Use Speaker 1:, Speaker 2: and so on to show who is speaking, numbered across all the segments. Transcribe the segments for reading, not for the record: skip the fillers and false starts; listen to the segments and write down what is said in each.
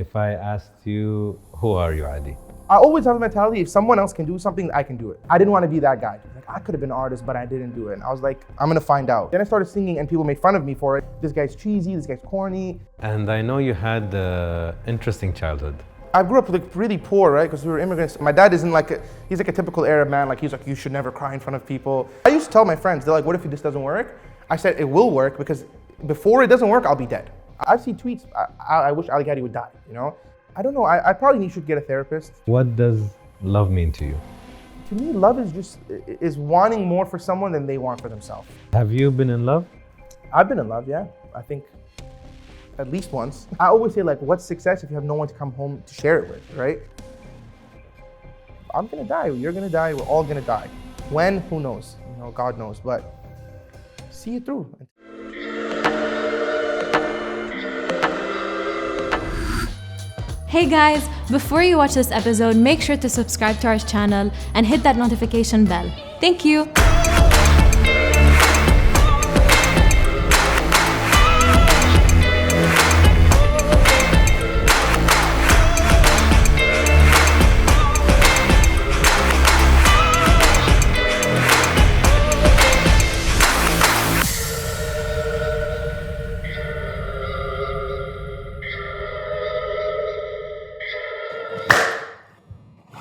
Speaker 1: if I asked you, who are you, Ali?
Speaker 2: I always have the mentality, if someone else can do something, I can do it. I didn't want to be that guy. Like, I could have been an artist, but I didn't do it. And I was like, I'm gonna find out. Then I started singing and people made fun of me for it. This guy's cheesy, this guy's corny.
Speaker 1: And I know you had an interesting childhood.
Speaker 2: I grew up like really poor, right? Because we were immigrants. My dad isn't like, he's like a typical Arab man. Like he's like, you should never cry in front of people. I used to tell my friends, they're like, what if this doesn't work? I said, it will work because before it doesn't work, I'll be dead. I've seen tweets, I wish Ali Gatie would die, you know? I don't know, I probably should get a therapist.
Speaker 1: What does love mean to you?
Speaker 2: To me, love is wanting more for someone than they want for themselves.
Speaker 1: Have you been in love?
Speaker 2: I've been in love, yeah. I think at least once. I always say like, what's success if you have no one to come home to share it with, right? I'm gonna die, you're gonna die, we're all gonna die. When, who knows? You know, God knows, but see it through.
Speaker 3: Hey guys, before you watch this episode, make sure to subscribe to our channel and hit that notification bell. Thank you.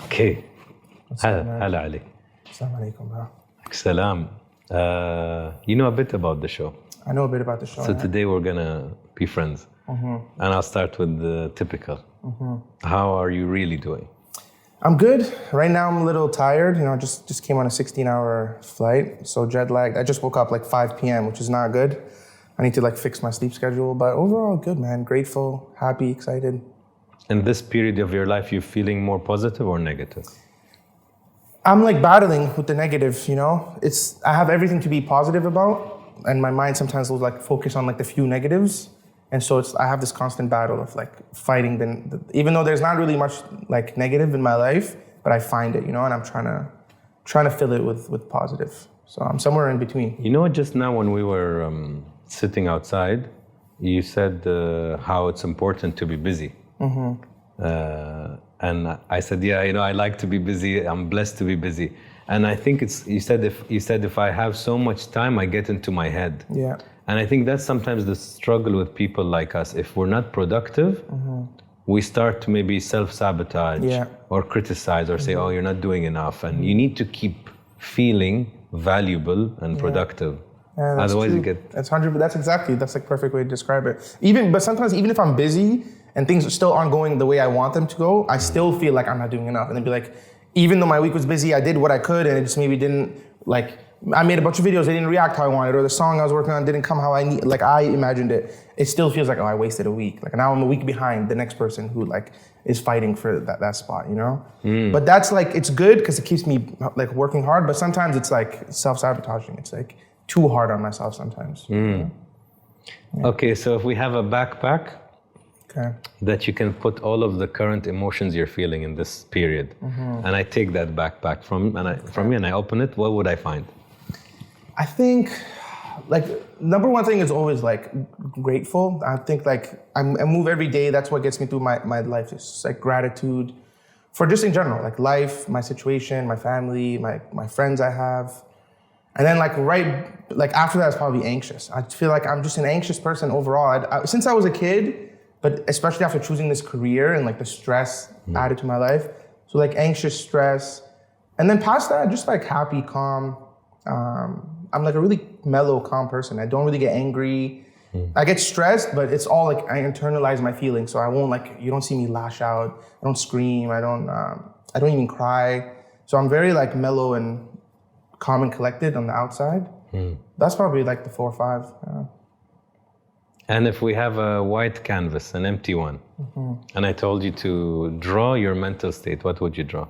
Speaker 1: Okay. Hello, Ali.
Speaker 2: Assalamu alaikum.
Speaker 1: Salam. You know a bit about the show.
Speaker 2: I know a bit about the show.
Speaker 1: So today we're gonna be friends. And I'll start with the typical. How are you really doing?
Speaker 2: I'm good. Right now I'm a little tired. You know, just came on a 16-hour flight, so jet lagged. I just woke up like 5 p.m., which is not good. I need to like fix my sleep schedule, but overall good, man. Grateful, happy, excited.
Speaker 1: In this period of your life, you feeling more positive or negative?
Speaker 2: I'm like battling with the negative, you know? I have everything to be positive about, and my mind sometimes will like focus on like the few negatives. And so I have this constant battle of like fighting even though there's not really much like negative in my life, but I find it, you know, and I'm trying to fill it with positive. So I'm somewhere in between.
Speaker 1: You know, just now when we were sitting outside, you said how it's important to be busy. And I said, yeah, you know, I like to be busy. I'm blessed to be busy. And I think you said if I have so much time, I get into my head.
Speaker 2: Yeah.
Speaker 1: And I think that's sometimes the struggle with people like us. If we're not productive, we start to maybe self-sabotage or criticize or say, oh, you're not doing enough. And you need to keep feeling valuable and productive.
Speaker 2: Yeah,
Speaker 1: otherwise
Speaker 2: true.
Speaker 1: you get...
Speaker 2: That's like perfect way to describe it. But sometimes even if I'm busy and things are still ongoing the way I want them to go, I still feel like I'm not doing enough. And then be like, even though my week was busy, I did what I could and it just maybe didn't like, I made a bunch of videos, they didn't react how I wanted, or the song I was working on didn't come how I imagined it. It still feels like, oh, I wasted a week. Like now I'm a week behind the next person who like is fighting for that spot, you know? But that's like, it's good because it keeps me like working hard, but sometimes it's like self-sabotaging. It's like too hard on myself sometimes. You know?
Speaker 1: Okay, so if we have a backpack that you can put all of the current emotions you're feeling in this period, and I take that backpack from you and I open it, what would I find?
Speaker 2: I think, like, number one thing is always like grateful. I think like I move every day. That's what gets me through my life. It's just like gratitude for just in general, like life, my situation, my family, my friends I have. And then like after that, it's probably anxious. I feel like I'm just an anxious person overall. Since I was a kid, but especially after choosing this career and like the stress added to my life. So like anxious, stress. And then past that, just like happy, calm. I'm like a really mellow, calm person. I don't really get angry. I get stressed, but it's all like I internalize my feelings. So I won't like, you don't see me lash out. I don't scream. I don't even cry. So I'm very like mellow and calm and collected on the outside. That's probably like the 4 or 5.
Speaker 1: And if we have a white canvas, an empty one, and I told you to draw your mental state, what would you draw?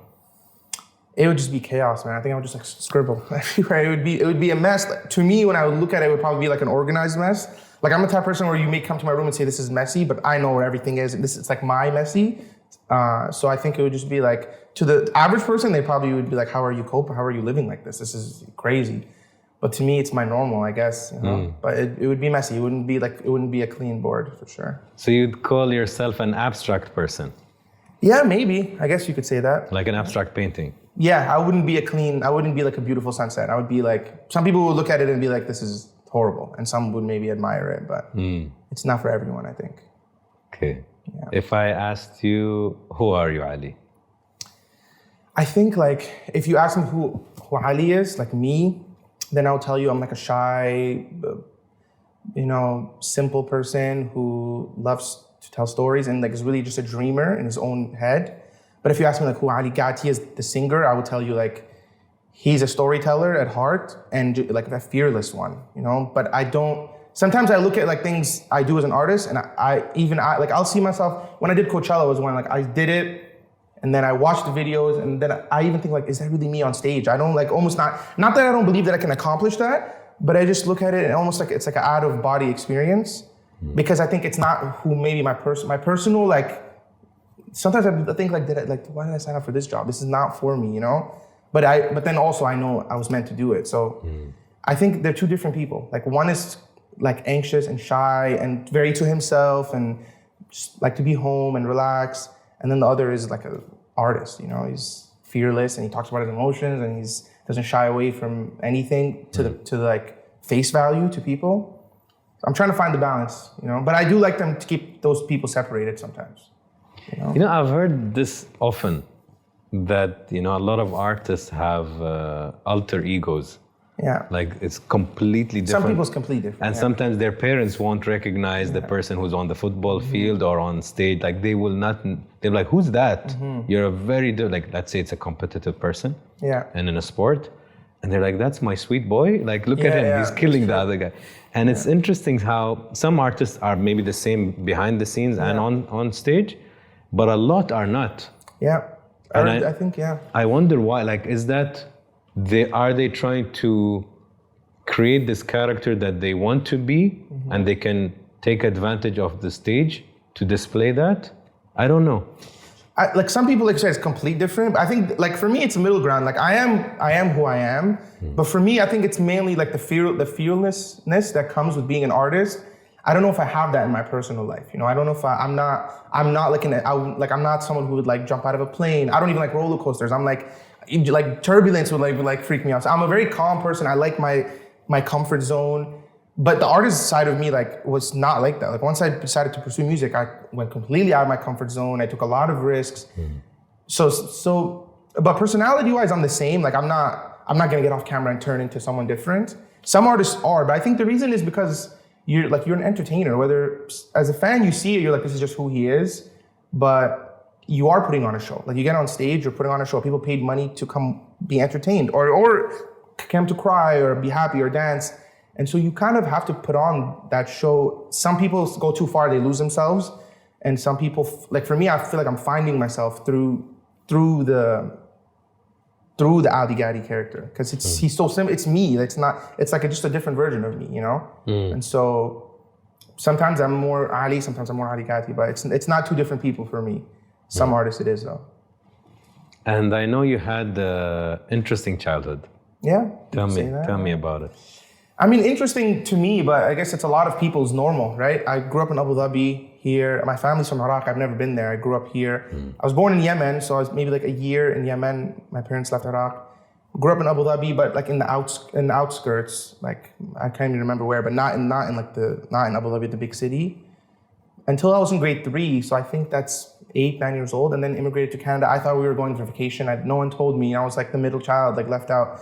Speaker 2: It would just be chaos, man. I think I would just like scribble everywhere. It would be a mess. Like, to me, when I would look at it, it would probably be like an organized mess. Like I'm the type of person where you may come to my room and say, this is messy, but I know where everything is. And it's like my messy. So I think it would just be like, to the average person, they probably would be like, how are you coping? How are you living like this? This is crazy. But to me, it's my normal, I guess. You know? But it would be messy. It wouldn't be a clean board for sure.
Speaker 1: So you'd call yourself an abstract person?
Speaker 2: Yeah, maybe. I guess you could say that.
Speaker 1: Like an abstract painting?
Speaker 2: Yeah, I wouldn't be like a beautiful sunset. I would be like, some people would look at it and be like, this is horrible. And some would maybe admire it, but it's not for everyone, I think.
Speaker 1: Okay.
Speaker 2: Yeah.
Speaker 1: If I asked you, who are you, Ali?
Speaker 2: I think like, if you ask me who Ali is, like me, then I'll tell you I'm like a shy, simple person who loves to tell stories and like is really just a dreamer in his own head. But if you ask me like who Ali Gatie is, the singer, I would tell you like he's a storyteller at heart and like a fearless one, But sometimes I look at like things I do as an artist and I'll see myself, when I did Coachella was when like I did it and then I watched the videos and then I even think like, is that really me on stage? I don't like almost not that I don't believe that I can accomplish that, but I just look at it and almost like it's like an out of body experience because I think it's not who maybe my personal like, sometimes I think like, why did I sign up for this job? This is not for me, But then also I know I was meant to do it. So I think they're two different people. Like one is like anxious and shy and very to himself and just like to be home and relax. And then the other is like an artist, he's fearless and he talks about his emotions and he's doesn't shy away from anything to the like face value to people. I'm trying to find the balance, But I do like them to keep those people separated sometimes.
Speaker 1: I've heard this often that a lot of artists have alter egos.
Speaker 2: Yeah.
Speaker 1: Like it's completely different.
Speaker 2: Some people's completely different.
Speaker 1: And sometimes their parents won't recognize the person who's on the football field or on stage. Like they will not, they're like, who's that? You're a very, like let's say it's a competitive person.
Speaker 2: Yeah.
Speaker 1: And in a sport. And they're like, that's my sweet boy. Like, look at him, he's killing the other guy. And it's interesting how some artists are maybe the same behind the scenes and on stage, but a lot are not.
Speaker 2: Yeah.
Speaker 1: And
Speaker 2: I think, yeah.
Speaker 1: I wonder why, like, is that, are they trying to create this character that they want to be and they can take advantage of the stage to display that? I don't know.
Speaker 2: Like some people like say it's completely different. But I think like for me it's a middle ground. Like I am who I am. But for me I think it's mainly like the fearlessness that comes with being an artist. I don't know if I have that in my personal life. I don't know if I'm not like I'm not someone who would like jump out of a plane. I don't even like roller coasters. I'm like turbulence would like freak me out. So I'm a very calm person. I like my comfort zone. But the artist side of me like was not like that. Like once I decided to pursue music, I went completely out of my comfort zone. I took a lot of risks. But personality-wise, I'm the same. Like I'm not gonna get off camera and turn into someone different. Some artists are, but I think the reason is because you're an entertainer. Whether as a fan you see it, you're like, this is just who he is. But you are putting on a show. Like you get on stage, you're putting on a show. People paid money to come be entertained or come to cry or be happy or dance. And so you kind of have to put on that show. Some people go too far, they lose themselves. And some people, like for me, I feel like I'm finding myself through the Ali Gatie character. Because he's so simple, it's me. It's like just a different version of me, And so sometimes I'm more Ali, sometimes I'm more Ali Gatie, but it's not two different people for me. Some artists it is though.
Speaker 1: And I know you had an interesting childhood.
Speaker 2: Yeah.
Speaker 1: Tell me about it.
Speaker 2: I mean, interesting to me, but I guess it's a lot of people's normal, right? I grew up in Abu Dhabi here. My family's from Iraq. I've never been there. I grew up here. I was born in Yemen, so I was maybe like a year in Yemen. My parents left Iraq. Grew up in Abu Dhabi, but like in the outskirts, like I can't even remember where, but not in Abu Dhabi, the big city. Until I was in grade 3, so I think that's 8, 9 years old, and then immigrated to Canada. I thought we were going for vacation. No one told me. I was like the middle child, like left out.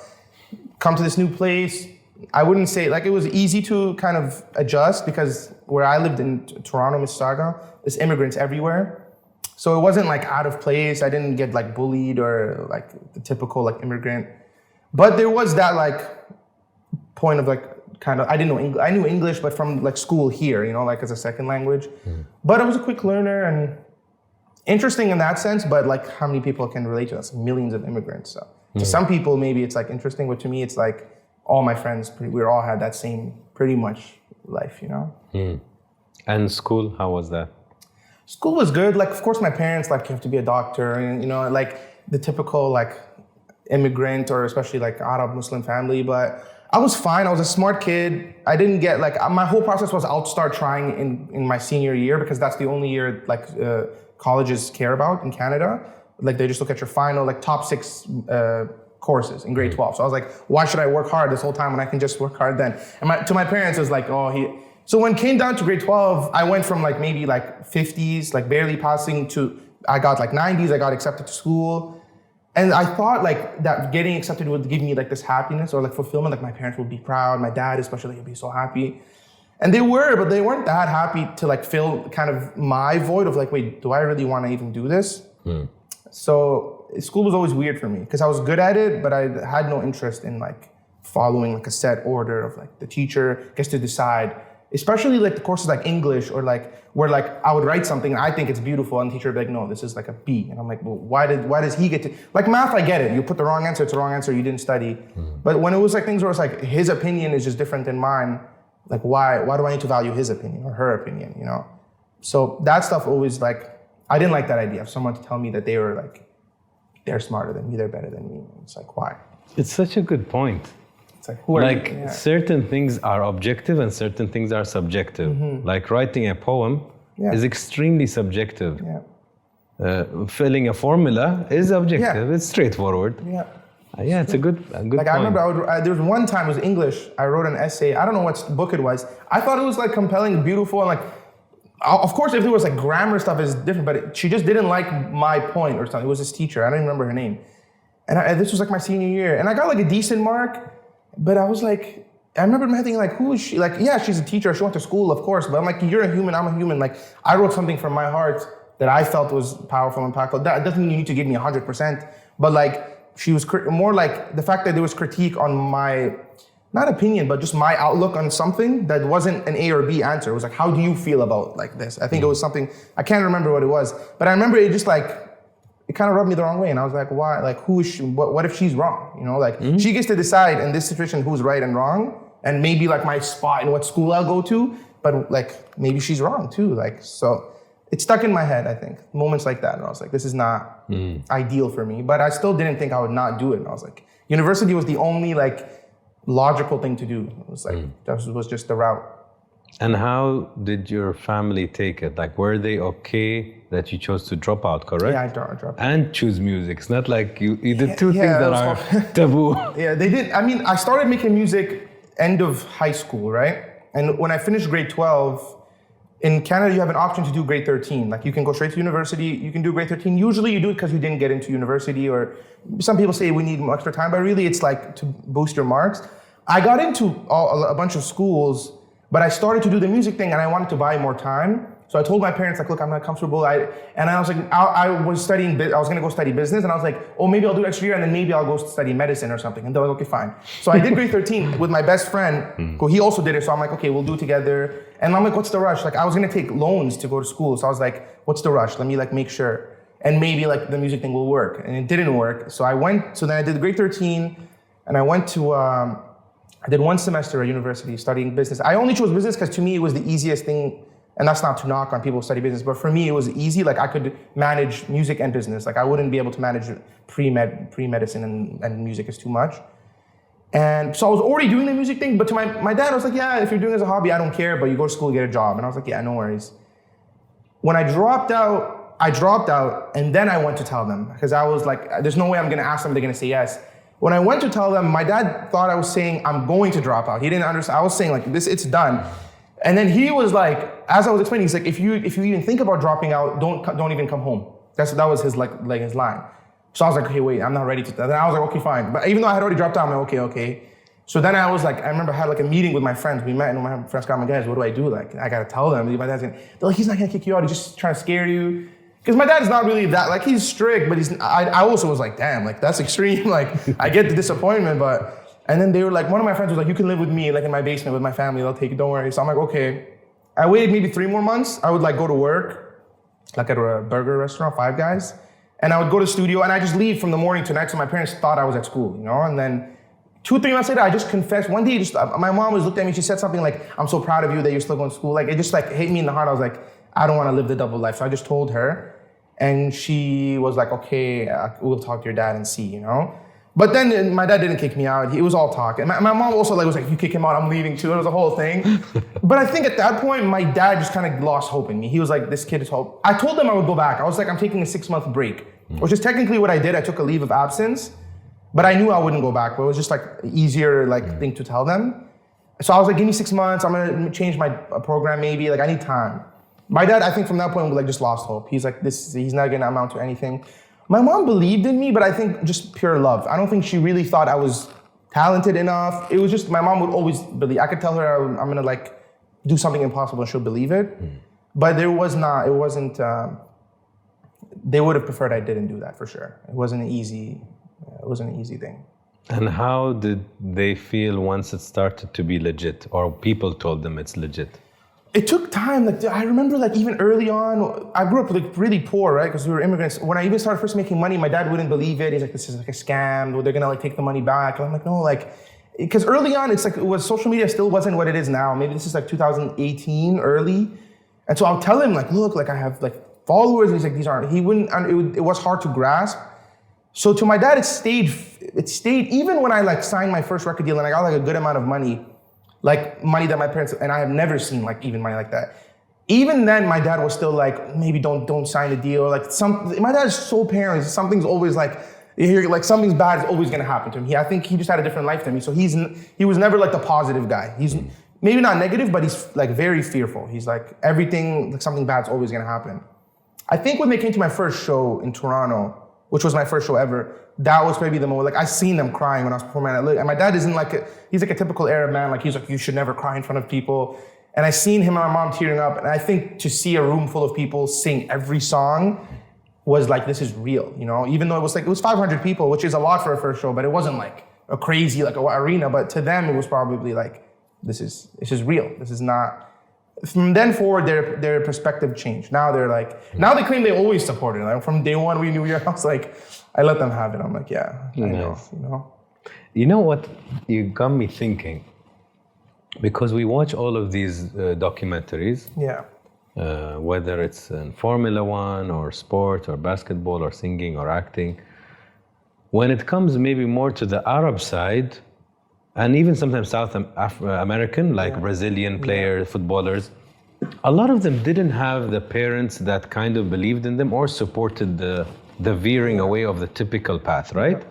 Speaker 2: Come to this new place. I wouldn't say, like it was easy to kind of adjust because where I lived in Toronto, Mississauga, there's immigrants everywhere. So it wasn't like out of place. I didn't get like bullied or like the typical like immigrant. But there was that like point of like kind of, I didn't know English. I knew English, but from like school here, like as a second language. But I was a quick learner and interesting in that sense, but like how many people can relate to us? Millions of immigrants. So to some people, maybe it's like interesting, but to me, it's like, all my friends, we all had that same pretty much life,
Speaker 1: And school, how was that?
Speaker 2: School was good. Like, of course, my parents, like, you have to be a doctor and, like the typical, like, immigrant or especially like Arab Muslim family. But I was fine. I was a smart kid. I didn't get like, my whole process was I'll start trying in my senior year because that's the only year like colleges care about in Canada. Like they just look at your final, like top 6 courses in grade 12. So I was like, why should I work hard this whole time when I can just work hard then? And to my parents, it was like, so when it came down to grade 12, I went from like maybe like 50s, like barely passing to, I got like 90s, I got accepted to school. And I thought like that getting accepted would give me like this happiness or like fulfillment, like my parents would be proud, my dad especially would be so happy. And they were, but they weren't that happy to like fill kind of my void of like, wait, do I really want to even do this? So school was always weird for me because I was good at it, but I had no interest in like following like a set order of like the teacher gets to decide, especially like the courses like English or like where like I would write something and I think it's beautiful and the teacher would be like, no, this is like a B. And I'm like, well, why does he get to, like math, I get it. You put the wrong answer, it's the wrong answer, you didn't study. But when it was like things where it's like his opinion is just different than mine, like why do I need to value his opinion or her opinion, you know? So that stuff always like, I didn't like that idea of someone to tell me that they were like, they're smarter than me, they're better than me. It's like, why?
Speaker 1: It's such a good point.
Speaker 2: It's like, who are
Speaker 1: like
Speaker 2: you? Yeah.
Speaker 1: certain things are objective and certain things are subjective. Like writing a poem is extremely subjective. Filling a formula is objective. It's straightforward. It's a good
Speaker 2: like
Speaker 1: point.
Speaker 2: I remember there was one time, it was English, I wrote an essay, I don't know what book it was. I thought it was like compelling, beautiful, and like, of course if there was like grammar stuff is different, but she just didn't like my point or something. It was this teacher, I don't even remember her name. And this was like my senior year, and I got like a decent mark, but I was like, I remember thinking like, who is she? Like, yeah, she's a teacher, she went to school, of course, but I'm like, you're a human, I'm a human. Like, I wrote something from my heart that I felt was powerful and impactful. That doesn't mean you need to give me 100%, but like, she was more like the fact that there was critique on my, not opinion, but just my outlook on something that wasn't an A or B answer. It was like, how do you feel about like this? I think it was something, I can't remember what it was, but I remember it just like, it kind of rubbed me the wrong way. And I was like, why? Like, who is she? What if she's wrong? You know, like she gets to decide in this situation who's right and wrong, and maybe like my spot in what school I'll go to, but like maybe she's wrong too. Like, so it stuck in my head, I think, moments like that. And I was like, this is not ideal for me, but I still didn't think I would not do it. And I was like, university was the only like logical thing to do. It was like, that was just the route.
Speaker 1: And how did your family take it? Like, were they okay that you chose to drop out, correct?
Speaker 2: Yeah, I dropped out.
Speaker 1: And choose music. It's not like you did two things that are taboo.
Speaker 2: Yeah, they did. I mean, I started making music end of high school, right? And when I finished grade 12, in Canada, you have an option to do grade 13. Like, you can go straight to university, you can do grade 13. Usually you do it because you didn't get into university, or some people say we need extra time, but really it's like to boost your marks. I got into a bunch of schools, but I started to do the music thing and I wanted to buy more time. So I told my parents, like, look, I'm not comfortable. I was like, I was gonna go study business, and I was like, oh, maybe I'll do extra year and then maybe I'll go study medicine or something. And they're like, okay, fine. So I did grade 13 with my best friend, who he also did it. So I'm like, okay, we'll do it together. And I'm like, what's the rush? Like, I was gonna take loans to go to school. So I was like, what's the rush? Let me like make sure. And maybe like the music thing will work. And it didn't work. So then I did grade 13 and I went to, I did 1 semester at university studying business. I only chose business because to me it was the easiest thing, and that's not to knock on people who study business, but for me it was easy. Like, I could manage music and business. Like, I wouldn't be able to manage pre-medicine and music is too much. And so I was already doing the music thing, but to my dad, I was like, yeah, if you're doing it as a hobby, I don't care, but you go to school, get a job. And I was like, yeah, no worries. When I dropped out, and then I went to tell them, because I was like, there's no way I'm gonna ask them, they're gonna say yes. When I went to tell them, my dad thought I was saying I'm going to drop out. He didn't understand. I was saying like this, it's done. And then he was like, as I was explaining, he's like, if you even think about dropping out, don't even come home. That was his like his line. So I was like, okay, wait, I'm not ready to. Then I was like, okay, fine. But even though I had already dropped out, I'm like, okay. So then I was like, I remember I had like a meeting with my friends. We met, and my friends got my guys. What do I do? Like, I gotta tell them. My dad's they're like, he's not gonna kick you out. He's just trying to scare you. Because my dad's not really that, like, he's strict, but I also was like, damn, like, that's extreme. Like, I get the disappointment, and then they were like, one of my friends was like, you can live with me, like, in my basement with my family, they'll take it, don't worry. So I'm like, okay. I waited maybe 3 more months. I would, like, go to work, like, at a burger restaurant, Five Guys, and I would go to the studio, and I just leave from the morning to night, so my parents thought I was at school, you know? And then 2-3 months later, I just confessed. One day, my mom was looked at me, she said something like, I'm so proud of you that you're still going to school. Like, it just, like, hit me in the heart. I was like, I don't want to live the double life. So I just told her, and she was like, okay, we'll talk to your dad and see, you know? But then my dad didn't kick me out. It was all talk. And my mom also was like, if you kick him out, I'm leaving too. It was a whole thing. But I think at that point, my dad just kind of lost hope in me. He was like, this kid is hope. I told him I would go back. I was like, I'm taking a 6-month break, which is technically what I did. I took a leave of absence, but I knew I wouldn't go back. But it was just like an easier thing to tell them. So I was like, give me 6 months. I'm going to change my program maybe. Like, I need time. My dad, I think from that point, just lost hope. He's like, he's not going to amount to anything. My mom believed in me, but I think just pure love. I don't think she really thought I was talented enough. It was just, my mom would always believe. I could tell her I'm gonna do something impossible and she'll believe it. But it wasn't, they would have preferred I didn't do that for sure. It wasn't an easy thing.
Speaker 1: And how did they feel once it started to be legit, or people told them it's legit?
Speaker 2: It took time. I remember even early on, I grew up really poor, right? Because we were immigrants. When I even started first making money, my dad wouldn't believe it. He's like, this is a scam. They're gonna take the money back. And I'm like, no, because early on, social media still wasn't what it is now. Maybe this is 2018 early. And so I'll tell him look, I have followers. And he's like, these aren't, he wouldn't, and it was hard to grasp. So to my dad, it stayed, even when I signed my first record deal and I got a good amount of money, money that my parents, and I have never seen even money like that. Even then, my dad was still maybe don't sign a deal. My dad is so paranoid. Something's always you hear something's bad is always gonna happen to him. I think he just had a different life than me. So he was never the positive guy. He's maybe not negative, but he's very fearful. He's everything, something bad's always gonna happen. I think when they came to my first show in Toronto, which was my first show ever, that was maybe the moment, I seen them crying when I was performing. And my dad isn't he's a typical Arab man. He's you should never cry in front of people. And I seen him and my mom tearing up. And I think to see a room full of people sing every song was this is real, even though it was 500 people, which is a lot for a first show, but it wasn't a crazy, arena. But to them, it was probably this is real. This is not. From then forward, their perspective changed. Now they're now they claim they always supported it. From day one, we knew. I was I let them have it. I'm yeah, I know.
Speaker 1: You know what? You got me thinking, because we watch all of these documentaries.
Speaker 2: Yeah.
Speaker 1: Whether it's in Formula One or sport or basketball or singing or acting, when it comes maybe more to the Arab side, and even sometimes South American, Brazilian players, footballers, a lot of them didn't have the parents that kind of believed in them or supported the veering away of the typical path, right? Yeah.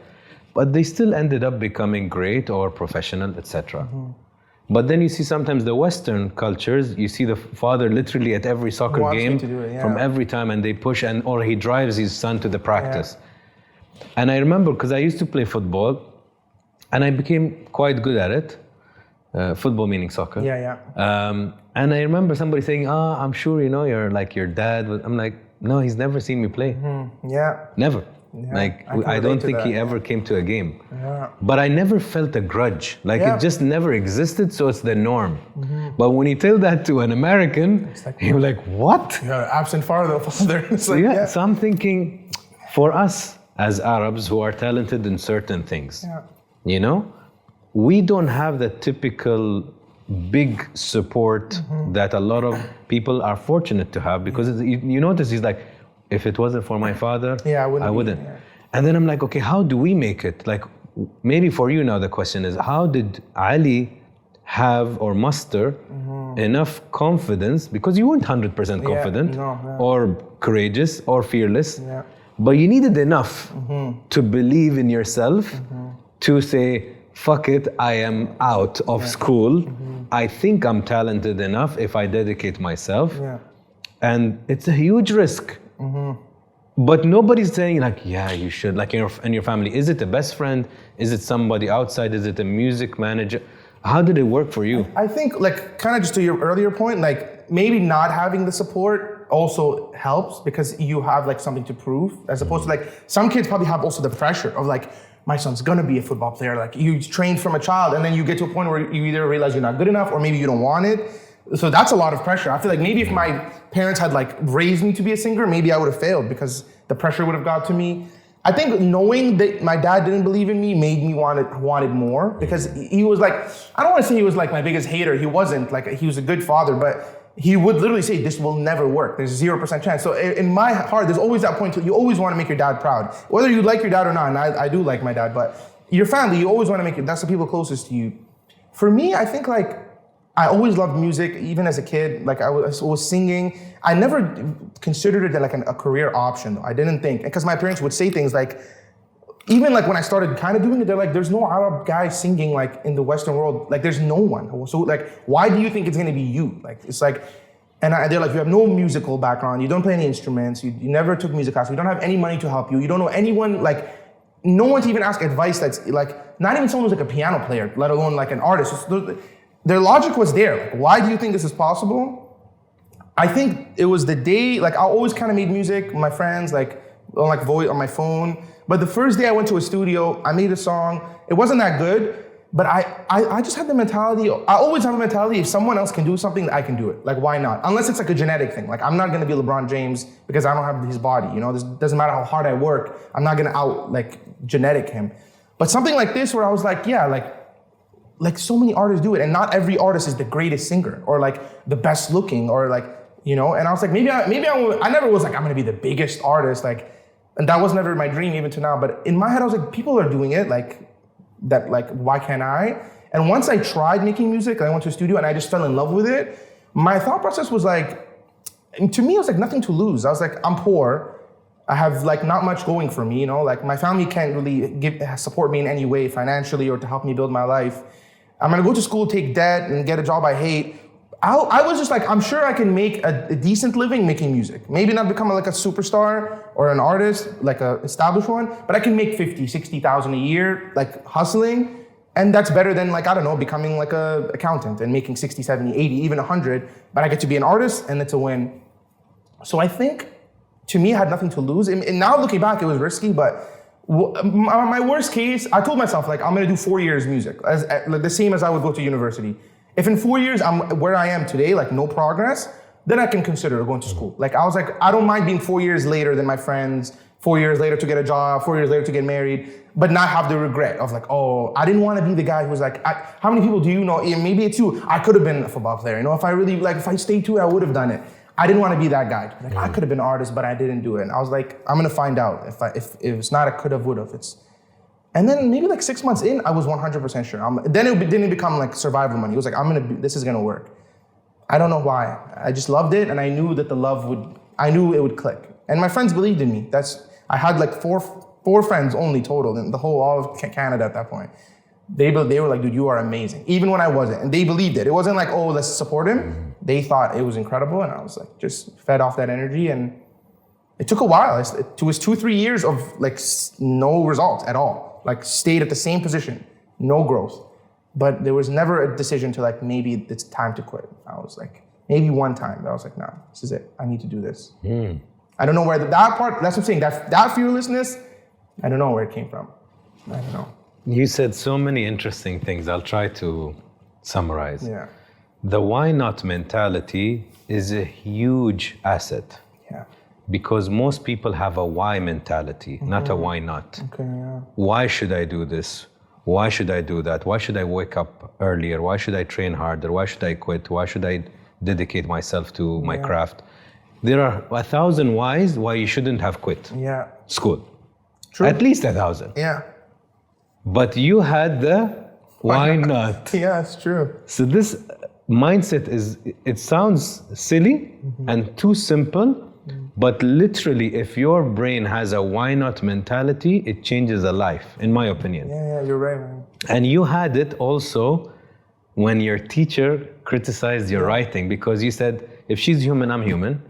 Speaker 1: But they still ended up becoming great or professional, etc. But then you see sometimes the Western cultures, you see the father literally at every soccer game from every time, and they push, or he drives his son to the practice. Yeah. And I remember, because I used to play football, and I became quite good at it. Football meaning soccer. And I remember somebody saying, I'm sure you're your dad. I'm no, he's never seen me play. Never. Yeah, I don't think he ever came to a game. But I never felt a grudge. It just never existed, so it's the norm. But when you tell that to an American, you're what?
Speaker 2: Absent father.
Speaker 1: So I'm thinking, for us as Arabs who are talented in certain things, we don't have the typical big support that a lot of people are fortunate to have, because you notice he's if it wasn't for my father, I wouldn't. And then I'm okay, how do we make it? Maybe for you now the question is, how did Ali have or muster enough confidence, because you weren't 100% confident or courageous or fearless, but you needed enough to believe in yourself to say, fuck it, I am out of school. I think I'm talented enough if I dedicate myself. And it's a huge risk. But nobody's saying you should, in your family. Is it a best friend? Is it somebody outside? Is it a music manager? How did it work for you?
Speaker 2: I think kind of just to your earlier point, maybe not having the support also helps, because you have something to prove, as opposed to some kids probably have also the pressure of my son's gonna be a football player. You trained from a child, and then you get to a point where you either realize you're not good enough, or maybe you don't want it. So that's a lot of pressure. I feel maybe if my parents had raised me to be a singer, maybe I would have failed, because the pressure would have got to me. I think knowing that my dad didn't believe in me made me wanted more, because he was I don't want to say he was my biggest hater. He wasn't. He was a good father, but he would literally say, this will never work. There's 0% chance. So in my heart, there's always that point, you always want to make your dad proud. Whether you like your dad or not, and I do like my dad, but your family, you always want to make it, that's the people closest to you. For me, I think like, I always loved music, even as a kid. Like I was singing. I never considered it like a career option though. I didn't think, because my parents would say things like, even like when I started kind of doing it, they're like, there's no Arab guy singing like in the Western world. Like there's no one. So like, why do you think it's gonna be you? Like, it's like, and they're like, you have no musical background. You don't play any instruments. You never took music class. You don't have any money to help you. You don't know anyone, like, no one to even ask advice that's like, not even someone who's like a piano player, let alone like an artist. Their logic was there. Like, why do you think this is possible? I think it was the day, like I always kind of made music with my friends, like on voice on my phone. But the first day I went to a studio, I made a song. It wasn't that good, but I just had the mentality, I always have the mentality, if someone else can do something, I can do it. Like, why not? Unless it's like a genetic thing. Like, I'm not gonna be LeBron James because I don't have his body, you know? This doesn't matter how hard I work, I'm not gonna genetic him. But something like this where I was like, yeah, like so many artists do it, and not every artist is the greatest singer or like the best looking or like, you know? And I was like, I never was like, I'm gonna be the biggest artist, like, and that was never my dream even to now. But in my head, I was like, people are doing it, why can't I? And once I tried making music, I went to a studio and I just fell in love with it. My thought process was like, to me, it was like nothing to lose. I was like, I'm poor. I have like not much going for me, you know? Like my family can't really support me in any way financially or to help me build my life. I'm gonna go to school, take debt, and get a job I hate. I was just like, I'm sure I can make a decent living making music. Maybe not become like a superstar or an artist, like a established one, but I can make 50, 60,000 a year, like hustling. And that's better than like, I don't know, becoming like a accountant and making 60, 70, 80, even 100, but I get to be an artist and it's a win. So I think, to me, I had nothing to lose. And now looking back, it was risky, but my worst case, I told myself like, I'm gonna do 4 years music, like the same as I would go to university. If in 4 years I'm where I am today, like no progress, then I can consider going to school. Like I was like, I don't mind being 4 years later than my friends, 4 years later to get a job, 4 years later to get married, but not have the regret of like, oh, I didn't want to be the guy who was like, how many people do you know? Maybe it's you. I could have been a football player. You know, if I stayed to it, I would have done it. I didn't want to be that guy. Like I could have been an artist, but I didn't do it. And I was like, I'm gonna find out. If it's not a could have, would have. And then maybe like 6 months in, I was 100% sure. Then it didn't become like survival money. It was like, this is gonna work. I don't know why. I just loved it, and I knew that I knew it would click. And my friends believed in me. I had like four friends only total in the whole, all of Canada at that point. They were like, dude, you are amazing. Even when I wasn't, and they believed it. It wasn't like, oh, let's support him. They thought it was incredible, and I was like, just fed off that energy, and it took a while. It was 2-3 years of like no results at all. Like stayed at the same position, no growth. But there was never a decision to like, maybe it's time to quit. I was like, maybe one time, but I was like, nah, this is it. I need to do this. I don't know where that part, that's what I'm saying, that fearlessness, I don't know where it came from. I don't know.
Speaker 1: You said so many interesting things. I'll try to summarize.
Speaker 2: Yeah.
Speaker 1: The why not mentality is a huge asset.
Speaker 2: Yeah.
Speaker 1: Because most people have a why mentality, not a why not.
Speaker 2: Okay, yeah.
Speaker 1: Why should I do this? Why should I do that? Why should I wake up earlier? Why should I train harder? Why should I quit? Why should I dedicate myself to my craft? There are 1,000 whys why you shouldn't have quit school.
Speaker 2: True.
Speaker 1: At least 1,000.
Speaker 2: Yeah.
Speaker 1: But you had the why not?
Speaker 2: Yeah, it's true.
Speaker 1: So this mindset it sounds silly and too simple, but literally if your brain has a why not mentality, it changes a life, in my opinion.
Speaker 2: Yeah, you're right, man.
Speaker 1: And you had it also when your teacher criticized your writing, because you said, if she's human, I'm human.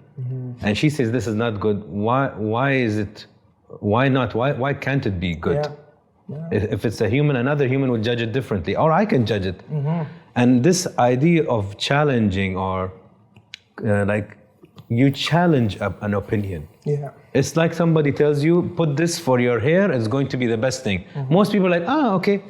Speaker 1: And she says, this is not good. Why is it, why not? Why can't it be good?
Speaker 2: Yeah.
Speaker 1: If it's a human, another human would judge it differently, or I can judge it. And this idea of challenging, or like you challenge an opinion.
Speaker 2: Yeah.
Speaker 1: It's like somebody tells you, put this for your hair, it's going to be the best thing. Most people are like, okay.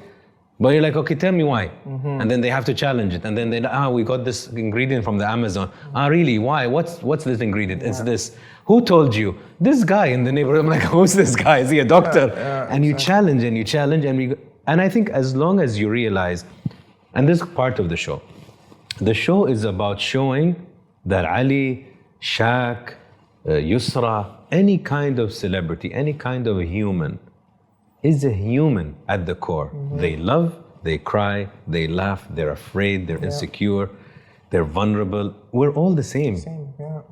Speaker 1: But you're like, okay, tell me why. And then they have to challenge it. And then we got this ingredient from the Amazon. Really, why? What's this ingredient? It's this. Who told you? This guy in the neighborhood. I'm like, who's this guy? Is he a doctor? And you challenge and you challenge. And I think as long as you realize, and this is part of the show is about showing that Ali, Shaq, Yusra, any kind of celebrity, any kind of human is a human at the core. They love, they cry, they laugh, they're afraid, they're insecure, they're vulnerable. We're all the same.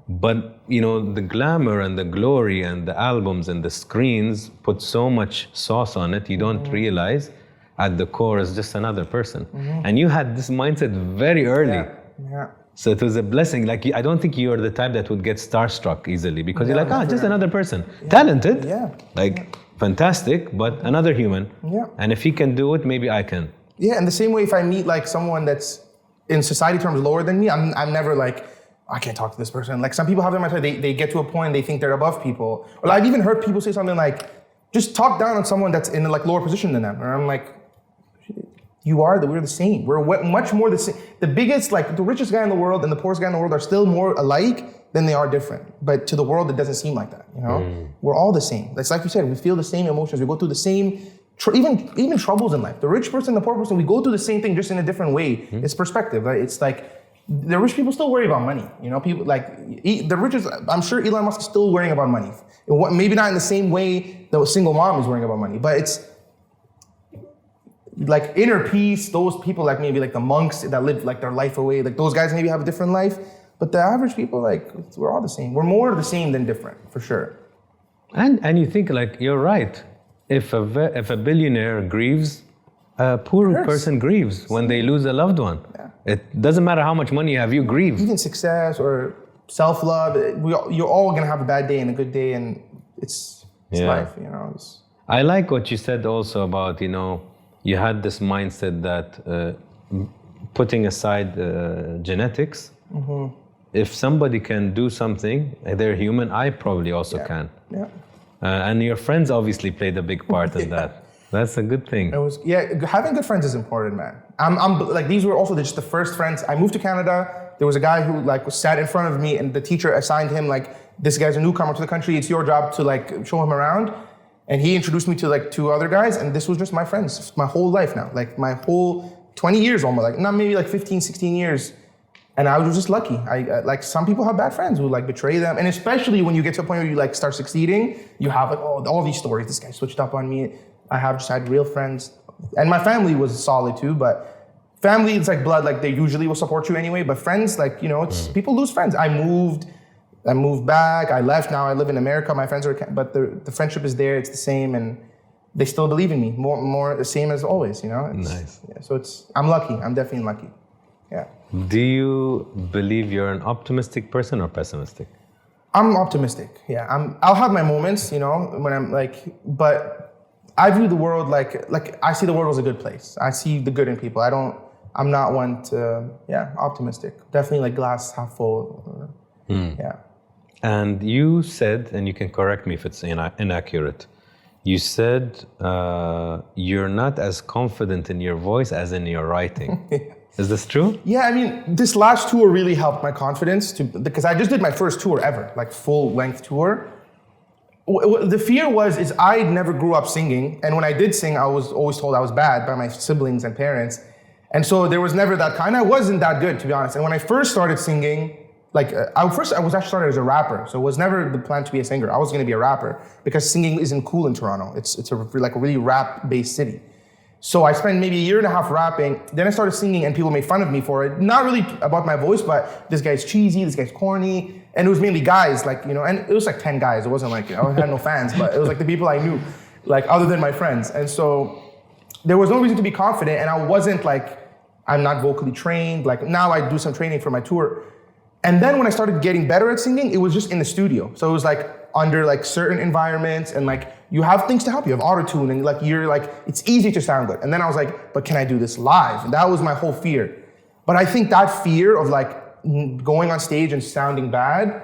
Speaker 1: But you know, the glamour and the glory and the albums and the screens put so much sauce on it, you don't realize at the core is just another person. And you had this mindset very early. So it was a blessing. Like, I don't think you're the type that would get starstruck easily, because you're like, just another person. Talented, fantastic, but another human. And if he can do it, maybe I can.
Speaker 2: Yeah, and the same way, if I meet like someone that's in society terms lower than me, I'm never like, I can't talk to this person. Like, some people have their mindset, they get to a point, they think they're above people. Or I've even heard people say something like, just talk down on someone that's in a like lower position than them. Or I'm like, we're the same. We're much more the same. The biggest, like the richest guy in the world and the poorest guy in the world are still more alike than they are different. But to the world, it doesn't seem like that, you know? We're all the same. It's like you said, we feel the same emotions. We go through the same, even troubles in life. The rich person, the poor person, we go through the same thing just in a different way. It's perspective, right? It's like, the rich people still worry about money. You know, people like, the richest, I'm sure Elon Musk is still worrying about money. Maybe not in the same way that a single mom is worrying about money, but it's, like inner peace, those people like maybe like the monks that live like their life away, like those guys maybe have a different life, but the average people, like, we're all the same. We're more the same than different, for sure.
Speaker 1: And you think, like, you're right. If a billionaire grieves, a poor person grieves when they lose a loved one. It doesn't matter how much money you have, you grieve.
Speaker 2: Even success or self-love, you're all gonna have a bad day and a good day, and it's life, you know.
Speaker 1: I like what you said also about, you know, you had this mindset that putting aside genetics, if somebody can do something, they're human, I probably also can. And your friends obviously played a big part in that. That's a good thing.
Speaker 2: Having good friends is important, man. I'm like, these were also just the first friends. I moved to Canada. There was a guy who like sat in front of me, and the teacher assigned him like, this guy's a newcomer to the country. It's your job to like show him around. And he introduced me to like 2 other guys, and this was just my friends my whole life now. Like my whole 20 years almost, like not maybe like 15, 16 years. And I was just lucky. I like, some people have bad friends who like betray them. And especially when you get to a point where you like start succeeding, you have like, all these stories. This guy switched up on me. I have just had real friends. And my family was solid too, but family, it's like blood, like they usually will support you anyway. But friends, like, you know, it's people lose friends. I moved back, I left, now I live in America, my friends are, but the friendship is there, it's the same, and they still believe in me, more the same as always, you know?
Speaker 1: Nice.
Speaker 2: Yeah, so I'm lucky, I'm definitely lucky,
Speaker 1: Do you believe you're an optimistic person or pessimistic?
Speaker 2: I'm optimistic, I'll have my moments, you know, when I'm like, but I view the world like I see the world as a good place. I see the good in people. I'm not one to, optimistic. Definitely like glass half full, And you said, and you can correct me if it's inaccurate, you said you're not as confident in your voice as in your writing. Is this true? Yeah, I mean, this last tour really helped my confidence because I just did my first tour ever, like full length tour. The fear is I never grew up singing, and when I did sing, I was always told I was bad by my siblings and parents. And so there was never that kind. I wasn't that good, to be honest. And when I first started singing, like, I was actually started as a rapper, so it was never the plan to be a singer. I was going to be a rapper because singing isn't cool in Toronto. It's a really rap-based city. So I spent maybe a year and a half rapping. Then I started singing, and people made fun of me for it. Not really about my voice, but this guy's cheesy, this guy's corny, and it was mainly guys, like, you know, and it was like 10 guys. It wasn't like, you know, I had no fans, but it was like the people I knew, like, other than my friends. And so there was no reason to be confident, and I wasn't like, I'm not vocally trained. Like, now I do some training for my tour. And then when I started getting better at singing, it was just in the studio. So it was like under like certain environments, and like you have things to help you. You have auto-tune, and like you're like, it's easy to sound good. And then I was like, but can I do this live? And that was my whole fear. But I think that fear of like going on stage and sounding bad,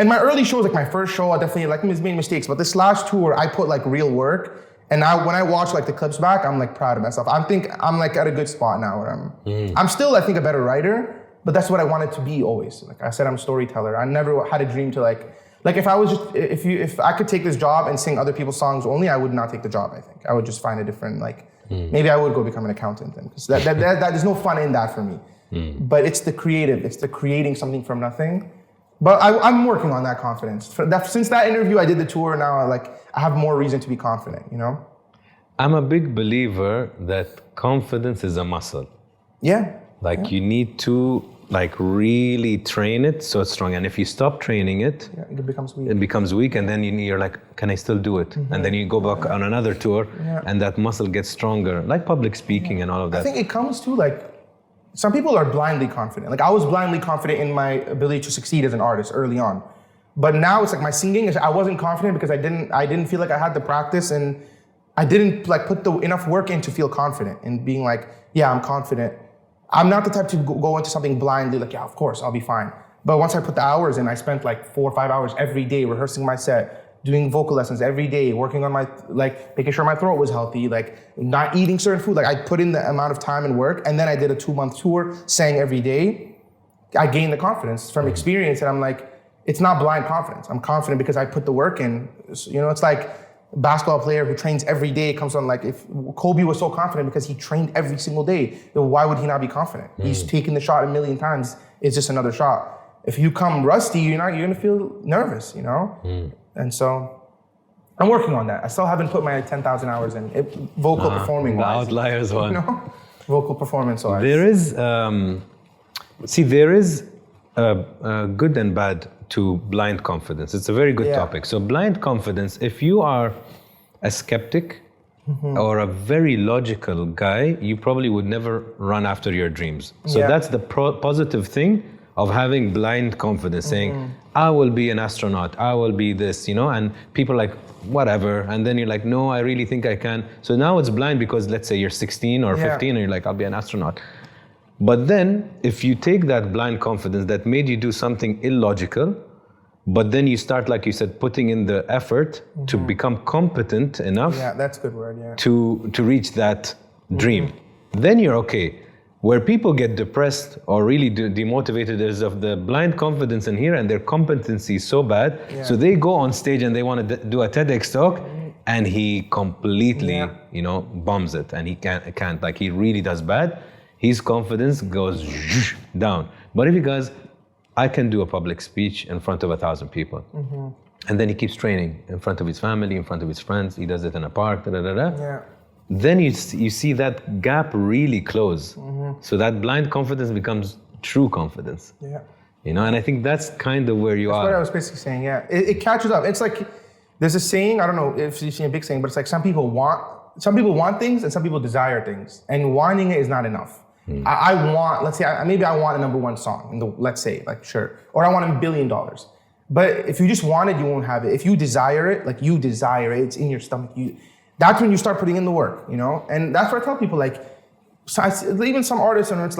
Speaker 2: and my early shows, like my first show, I definitely like made mistakes. But this last tour, I put like real work. And now when I watch like the clips back, I'm like proud of myself. I'm like at a good spot now where I'm still, I think, a better writer. But that's what I wanted to be always. Like I said, I'm a storyteller. I never had a dream to like if I was just, if I could take this job and sing other people's songs only, I would not take the job, I think. I would just find a different, like, maybe I would go become an accountant then. Because there's no fun in that for me. but it's the creative, it's the creating something from nothing. But I'm working on that confidence. Since that interview, I did the tour. Now, I have more reason to be confident. You know.
Speaker 1: I'm a big believer that confidence is a muscle.
Speaker 2: Yeah.
Speaker 1: You need to really train it so it's strong. And if you stop training it,
Speaker 2: it becomes weak.
Speaker 1: It becomes weak, and then you're like, can I still do it? And then you go back on another tour, and that muscle gets stronger, like public speaking and all of that.
Speaker 2: I think it comes to some people are blindly confident. I was blindly confident in my ability to succeed as an artist early on, but now it's my singing is I wasn't confident because I didn't feel like I had the practice, and I didn't put enough work in to feel confident and being yeah, I'm confident. I'm not the type to go into something blindly yeah, of course, I'll be fine. But once I put the hours in, I spent 4 or 5 hours every day rehearsing my set, doing vocal lessons every day, working on my, making sure my throat was healthy, not eating certain food. I put in the amount of time and work, and then I did a 2-month tour, sang every day. I gained the confidence from experience, and I'm it's not blind confidence. I'm confident because I put the work in. You know, it's a basketball player who trains every day comes on if Kobe was so confident because he trained every single day, then why would he not be confident? He's taken the shot a million times. It's just another shot. If you come rusty, you're gonna feel nervous, you know? And so I'm working on that. I still haven't put my 10,000 hours in vocal performing wise.
Speaker 1: The outliers one.
Speaker 2: You know? Vocal performance wise.
Speaker 1: There is, there is good and bad to blind confidence. It's a very good topic. So blind confidence, if you are a skeptic or a very logical guy, you probably would never run after your dreams. So that's the positive thing of having blind confidence, saying, I will be an astronaut, I will be this, you know, and people are whatever. And then you're no, I really think I can. So now it's blind because let's say you're 16 or 15 and you're I'll be an astronaut. But then, if you take that blind confidence that made you do something illogical, but then you start, like you said, putting in the effort to become competent enough
Speaker 2: that's a good word,
Speaker 1: to reach that dream, then you're okay. Where people get depressed or really demotivated is of the blind confidence in here, and their competency is so bad, so they go on stage and they want to do a TEDx talk, and he completely, bombs it, and he can't, he really does bad. His confidence goes down. But if he goes, I can do a public speech in front of 1,000 people. And then he keeps training in front of his family, in front of his friends. He does it in a park, Then you see that gap really close. So that blind confidence becomes true confidence. And I think that's kind of where you are.
Speaker 2: That's what I was basically saying, It catches up. It's there's a saying, I don't know if you've seen a big saying, but it's some people want things and some people desire things. And wanting it is not enough. I want, let's say, maybe I want a #1 song, let's say, sure. Or I want $1 billion. But if you just want it, you won't have it. If you desire it, it's in your stomach. That's when you start putting in the work, And that's what I tell people, even some artists, and it's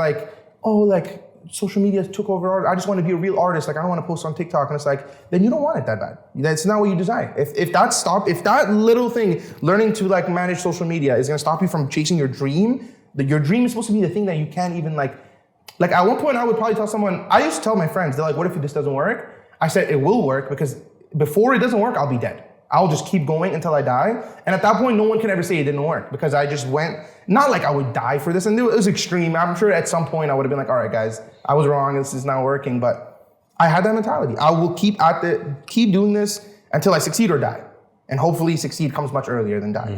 Speaker 2: social media took over art. I just want to be a real artist. I don't want to post on TikTok. And it's then you don't want it that bad. That's not what you desire. If that little thing, learning to manage social media is going to stop you from chasing your dream, your dream is supposed to be the thing that you can't even at one point I would probably tell someone, I used to tell my friends, they're what if this doesn't work? I said, it will work because before it doesn't work, I'll be dead. I'll just keep going until I die. And at that point, no one can ever say it didn't work because I just went, not I would die for this. And it was extreme. I'm sure at some point I would have been all right, guys, I was wrong. This is not working. But I had that mentality. I will keep doing this until I succeed or die. And hopefully succeed comes much earlier than die.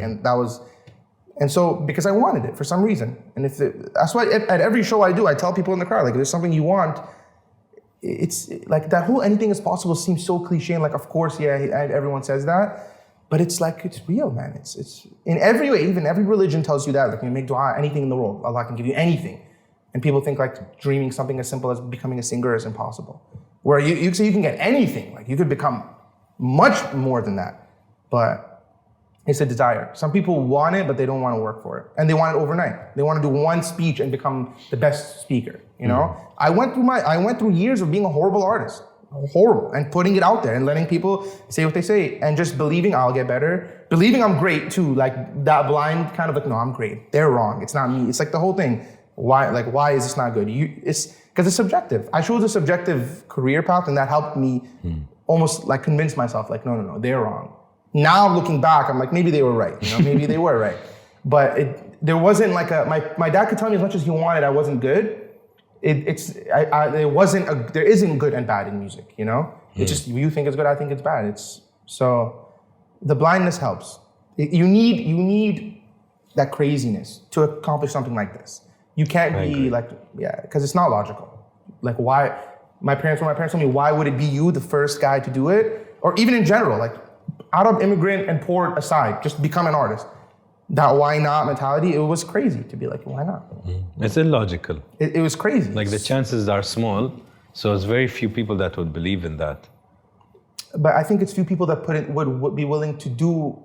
Speaker 2: And so, because I wanted it for some reason. And that's why at every show I do, I tell people in the crowd, if there's something you want, it's that whole anything is possible seems so cliche. And of course, everyone says that. But it's it's real, man. It's in every way, even every religion tells you that. You make dua, anything in the world, Allah can give you anything. And people think dreaming something as simple as becoming a singer is impossible. Where you say you can get anything. You could become much more than that. But it's a desire. Some people want it, but they don't want to work for it. And they want it overnight. They want to do one speech and become the best speaker, I went through years of being a horrible artist. Horrible. And putting it out there and letting people say what they say. And just believing I'll get better. Believing I'm great too. That blind kind of no, I'm great. They're wrong. It's not me. It's the whole thing. Why is this not good? It's because it's subjective. I chose a subjective career path and that helped me almost convince myself no, they're wrong. Now looking back, I'm maybe they were right. Maybe they were right. But there wasn't my dad could tell me as much as he wanted I wasn't good. there isn't good and bad in music, you know? It's just, you think it's good, I think it's bad. So the blindness helps. You need that craziness to accomplish something like this. You can't be like, because it's not logical. Like why, when my parents told me, why would it be you, the first guy to do it? Or even in general, like Arab immigrant and poor aside, just become an artist. That why not mentality, it was crazy to be like, why not?
Speaker 1: It's illogical.
Speaker 2: It was crazy.
Speaker 1: Like the chances are small, so it's very few people that would believe in that.
Speaker 2: But I think it's few people that would be willing to do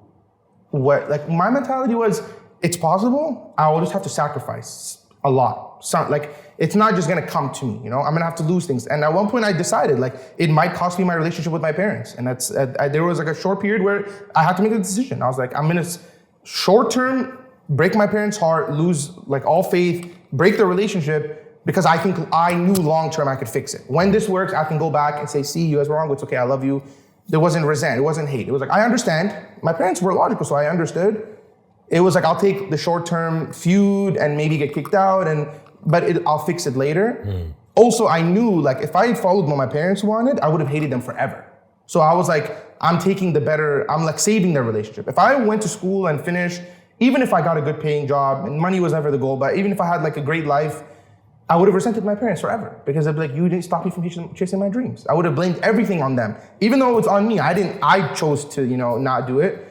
Speaker 2: what, like my mentality was, it's possible, I will just have to sacrifice a lot. Like, it's not just gonna come to me, you know? I'm gonna have to lose things. And at one point I decided, like, it might cost me my relationship with my parents. And there was like a short period where I had to make a decision. I was like, I'm gonna short term break my parents' heart, lose like all faith, break the relationship, because I think I knew long term I could fix it. When this works, I can go back and say, see, you guys were wrong, it's okay, I love you. There wasn't resent, it wasn't hate. It was like, I understand. My parents were logical, so I understood. It was like, I'll take the short-term feud and maybe get kicked out, but I'll fix it later. Also, I knew like if I had followed what my parents wanted, I would have hated them forever. So I was like, I'm like saving their relationship. If I went to school and finished, even if I got a good paying job, and money was never the goal, but even if I had like a great life, I would have resented my parents forever because they'd be like, you didn't stop me from chasing my dreams. I would have blamed everything on them. Even though it was on me, I chose to, you know, not do it.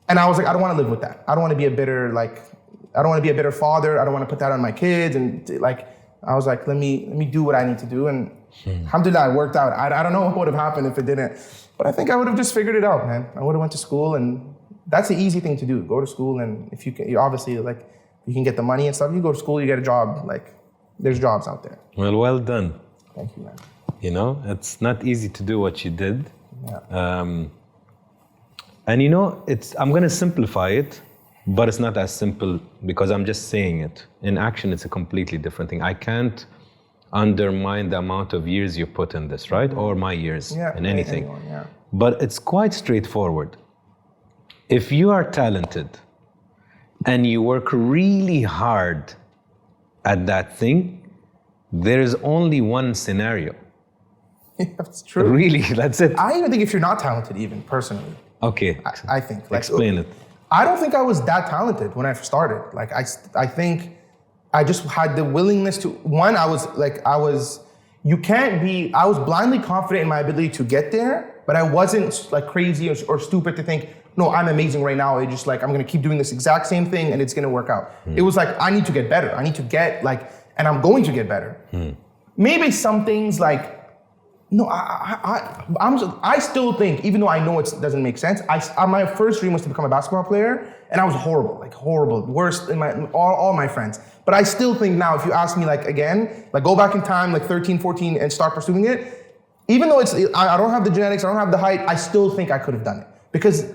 Speaker 2: And I was like, I don't want to live with that. I don't want to be I don't want to be a bitter father. I don't want to put that on my kids. And like, I was like, let me do what I need to do. And alhamdulillah, it worked out. I don't know what would have happened if it didn't. But I think I would have just figured it out, man. I would have went to school, and that's the easy thing to do. Go to school, and if you can, you obviously like, you can get the money and stuff. You go to school, you get a job. Like, there's jobs out there.
Speaker 1: Well done.
Speaker 2: Thank you, man.
Speaker 1: You know, it's not easy to do what you did.
Speaker 2: Yeah.
Speaker 1: And you know, I'm going to simplify it, but it's not as simple because I'm just saying it. In action, it's a completely different thing. I can't undermine the amount of years you put in this, right? Or my years in anything.
Speaker 2: Anyone.
Speaker 1: But it's quite straightforward. If you are talented and you work really hard at that thing, there is only one scenario.
Speaker 2: That's true.
Speaker 1: Really, that's it.
Speaker 2: I even think if you're not talented, even personally.
Speaker 1: Okay.
Speaker 2: I think. Like,
Speaker 1: explain it.
Speaker 2: I don't think I was that talented when I started. Like, I think I just had the willingness to, I was blindly confident in my ability to get there, but I wasn't like crazy or stupid to think, no, I'm amazing right now. It's just like, I'm gonna keep doing this exact same thing and it's gonna work out. It was like, I need to get better. I need to get like, and I'm going to get better. Maybe some things like, no, I still think, even though I know it doesn't make sense, my first dream was to become a basketball player, and I was horrible, worst in all my friends. But I still think now, if you ask me like again, like go back in time, like 13, 14, and start pursuing it, even though I don't have the genetics, I don't have the height, I still think I could have done it. Because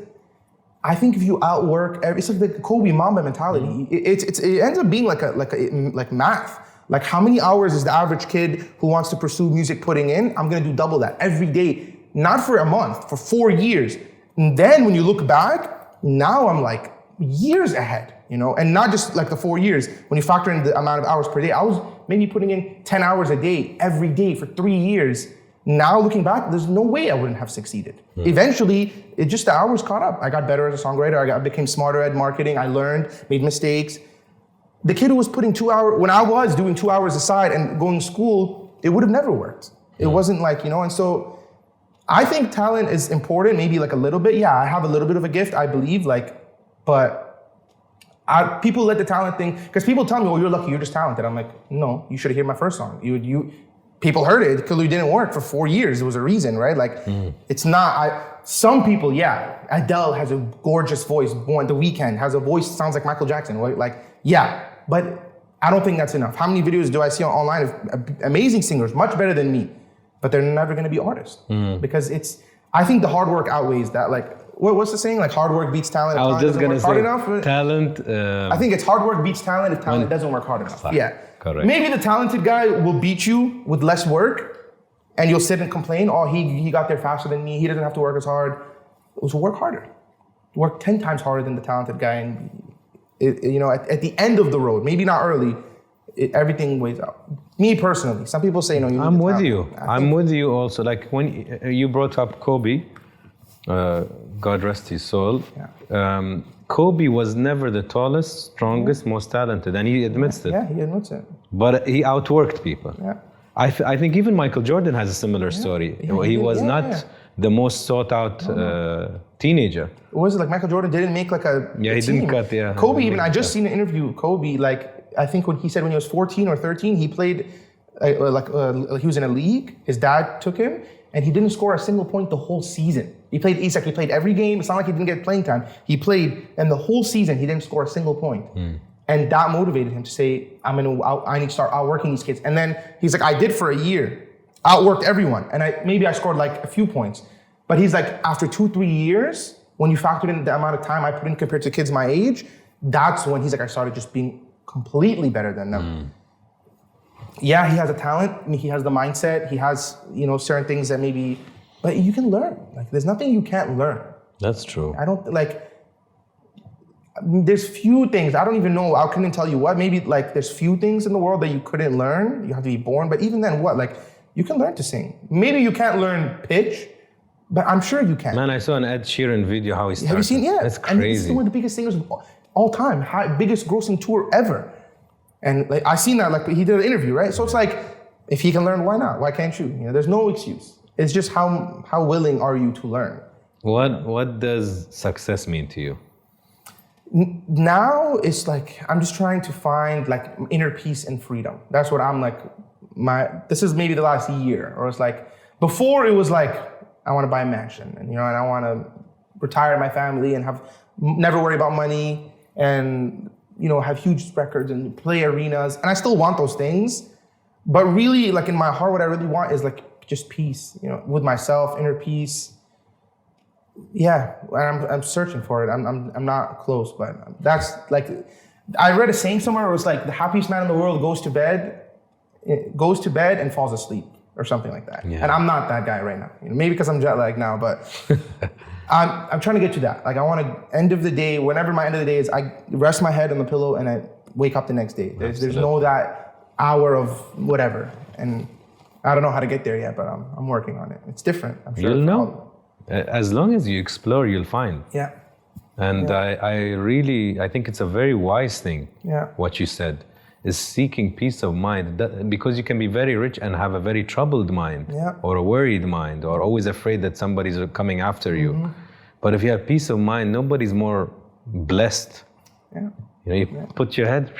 Speaker 2: I think if you outwork, it's like the Kobe Mamba mentality. It ends up being like math. Like how many hours is the average kid who wants to pursue music putting in? I'm gonna do double that every day, not for a month, for 4 years. And then when you look back, now I'm like years ahead, you know? And not just like the 4 years, when you factor in the amount of hours per day, I was maybe putting in 10 hours a day, every day for 3 years. Now looking back, there's no way I wouldn't have succeeded. Eventually, the hours caught up. I got better as a songwriter, I became smarter at marketing, I learned, made mistakes. The kid who was putting 2 hours, when I was doing 2 hours aside and going to school, it would have never worked. It wasn't like, you know, and so I think talent is important, maybe like a little bit. Yeah, I have a little bit of a gift, I believe, like, but people let the talent thing, because people tell me, oh, you're lucky, you're just talented. I'm like, no, you should have heard my first song. People heard it because it didn't work for 4 years. There was a reason, right? Like, it's not, some people, Adele has a gorgeous voice. The Weeknd has a voice that sounds like Michael Jackson, right? Like, but I don't think that's enough. How many videos do I see online of amazing singers, much better than me, but they're never gonna be artists? Because I think the hard work outweighs that. Like, what's the saying? Like, hard work beats talent.
Speaker 1: I was just gonna say, talent.
Speaker 2: I think it's hard work beats talent if talent doesn't work hard enough. Yeah.
Speaker 1: Correct.
Speaker 2: Maybe the talented guy will beat you with less work, and you'll sit and complain, oh, he got there faster than me, he doesn't have to work as hard. So work harder. Work 10 times harder than the talented guy, and you know, at the end of the road, maybe not early, everything weighs out. Me personally, some people say, no, you
Speaker 1: I'm with you. I'm with you also. Like when you brought up Kobe, God rest his soul.
Speaker 2: Yeah.
Speaker 1: Kobe was never the tallest, strongest, most talented, and he admits it.
Speaker 2: Yeah, he admits it.
Speaker 1: But he outworked people.
Speaker 2: Yeah.
Speaker 1: I think even Michael Jordan has a similar story. He was not the most sought out teenager.
Speaker 2: Was it like Michael Jordan didn't make like a
Speaker 1: he
Speaker 2: team.
Speaker 1: didn't cut,
Speaker 2: Kobe, even I just seen an interview. Kobe, like I think when he said when he was 14 or 13, he played he was in a league. His dad took him, and he didn't score a single point the whole season. He played every game. It's not like he didn't get playing time. He played, and the whole season he didn't score a single point. And that motivated him to say, I need to start outworking these kids. And then he's like, I did for a year, outworked everyone. And maybe I scored like a few points. But he's like, after 2-3 years, when you factor in the amount of time I put in compared to kids my age, that's when he's like, I started just being completely better than them. Yeah, he has a talent. I mean, he has the mindset. He has, certain things that maybe, but you can learn. Like, there's nothing you can't learn.
Speaker 1: That's true.
Speaker 2: There's few things, I don't even know, I couldn't tell you what, maybe like there's few things in the world that you couldn't learn, you have to be born, but even then what, like you can learn to sing. Maybe you can't learn pitch, but I'm sure you can.
Speaker 1: Man, I saw an Ed Sheeran video how he started.
Speaker 2: Have you seen? Yeah.
Speaker 1: That's crazy.
Speaker 2: And he's one of the biggest singers of all time, biggest grossing tour ever. And like I seen that, like he did an interview, right? So it's like, if he can learn, why not? Why can't you? There's no excuse. It's just how willing are you to learn?
Speaker 1: What does success mean to you?
Speaker 2: Now it's like I'm just trying to find like inner peace and freedom. That's what I'm like. This is maybe the last year, or it's like before it was like I want to buy a mansion and and I want to retire my family and never worry about money and have huge records and play arenas, and I still want those things. But really, like in my heart, what I really want is like just peace, with myself, inner peace. Yeah, I'm searching for it. I'm not close, but that's like, I read a saying somewhere where it was like the happiest man in the world goes to bed and falls asleep or something like that. Yeah. And I'm not that guy right now. Maybe because I'm jet lagged now, but I'm trying to get to that. Like I want to end of the day, whenever my end of the day is, I rest my head on the pillow and I wake up the next day. There's no that hour of whatever, and I don't know how to get there yet, but I'm working on it. It's different. I'm sure
Speaker 1: you'll know. As long as you explore, you'll find.
Speaker 2: Yeah.
Speaker 1: And I think it's a very wise thing.
Speaker 2: Yeah.
Speaker 1: What you said is seeking peace of mind, because you can be very rich and have a very troubled mind, or a worried mind, or always afraid that somebody's coming after you. But if you have peace of mind, nobody's more blessed.
Speaker 2: Yeah.
Speaker 1: You put your head.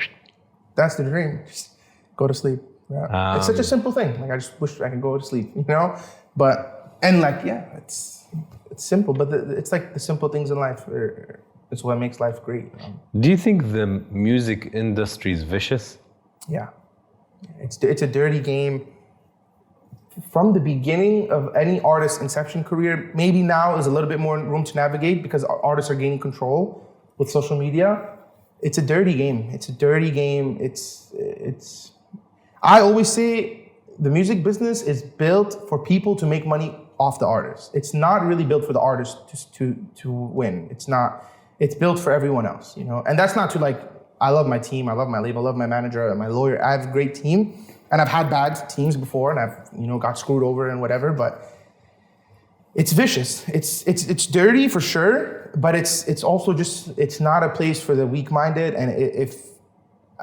Speaker 2: That's the dream. Just go to sleep. Yeah. It's such a simple thing. Like I just wish I could go to sleep. But it's simple, but it's like the simple things in life. It's what makes life great.
Speaker 1: Do you think the music industry is vicious?
Speaker 2: Yeah. It's a dirty game. From the beginning of any artist's inception career, maybe now is a little bit more room to navigate because artists are gaining control with social media. It's a dirty game. It's a dirty game. It's. I always say the music business is built for people to make money off the artist. It's not really built for the artist to win. It's not. It's built for everyone else, And that's not to like. I love my team. I love my label. I love my manager, my lawyer. I have a great team, and I've had bad teams before, and I've got screwed over and whatever. But it's vicious. It's dirty for sure. But it's also just it's not a place for the weak-minded. And if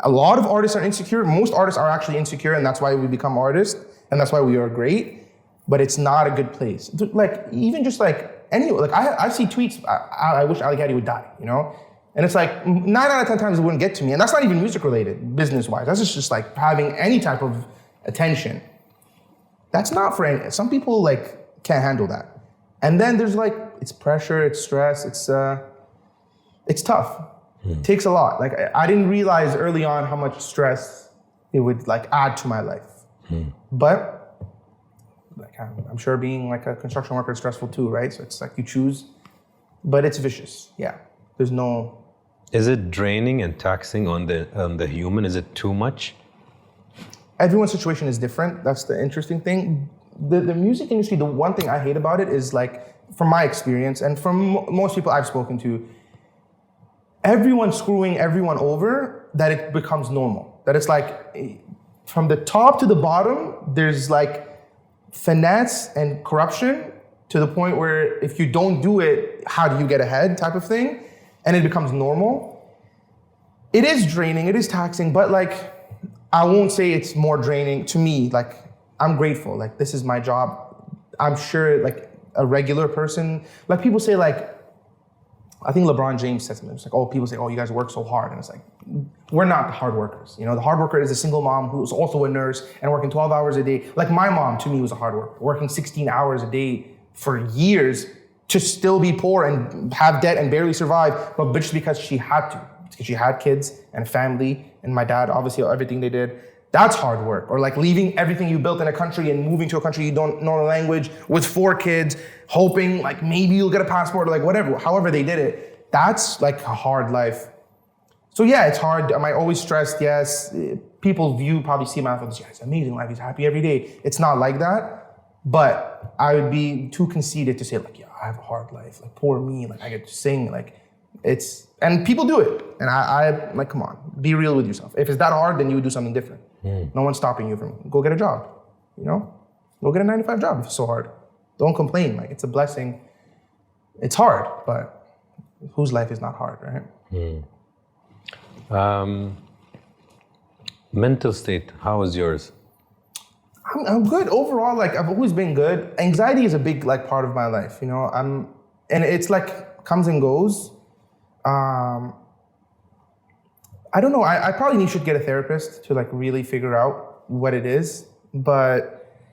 Speaker 2: a lot of artists are insecure, most artists are actually insecure, and that's why we become artists, and that's why we are great. But it's not a good place. Like even just like anyway, like I see tweets. I wish Ali Gatie would die, And it's like 9 out of 10 times it wouldn't get to me, and that's not even music related, business wise. That's just like having any type of attention. That's not for any. Some people like can't handle that. And then there's like it's pressure, it's stress, it's tough. It takes a lot. Like I didn't realize early on how much stress it would like add to my life, but. Like I'm sure being like a construction worker is stressful too, right? So it's like you choose, but it's vicious. Yeah, there's no.
Speaker 1: Is it draining and taxing on the human? Is it too much?
Speaker 2: Everyone's situation is different. That's the interesting thing. The music industry, the one thing I hate about it is like, from my experience and from most people I've spoken to, everyone's screwing everyone over that it becomes normal. That it's like, from the top to the bottom, there's like finesse and corruption to the point where if you don't do it, how do you get ahead type of thing? And it becomes normal. It is draining, it is taxing, but like, I won't say it's more draining to me. Like, I'm grateful, like this is my job. I'm sure like a regular person, like people say like, I think LeBron James said something, it's like, oh, people say, oh, you guys work so hard. And it's like, we're not hard workers. You know, the hard worker is a single mom who's also a nurse and working 12 hours a day. Like my mom to me was a hard worker, working 16 hours a day for years to still be poor and have debt and barely survive, but just because she had to. Because she had kids and a family, and my dad, obviously everything they did, that's hard work. Or like leaving everything you built in a country and moving to a country you don't know the language with 4 kids, hoping like maybe you'll get a passport or like whatever, however they did it. That's like a hard life. So yeah, it's hard. Am I always stressed? Yes. People probably see my life as, yeah, it's amazing life, he's happy every day. It's not like that, but I would be too conceited to say like, yeah, I have a hard life, like poor me, like I get to sing, like it's, and people do it. And I like, come on, be real with yourself. If it's that hard, then you would do something different. No one's stopping you from, go get a job, you know? Go get a 9-to-5 job if it's so hard. Don't complain, like it's a blessing. It's hard, but whose life is not hard, right?
Speaker 1: Mental state, how is yours?
Speaker 2: I'm good overall. Like I've always been good. Anxiety is a big like part of my life, you know. And it's like comes and goes. I don't know. I probably should get a therapist to like really figure out what it is. But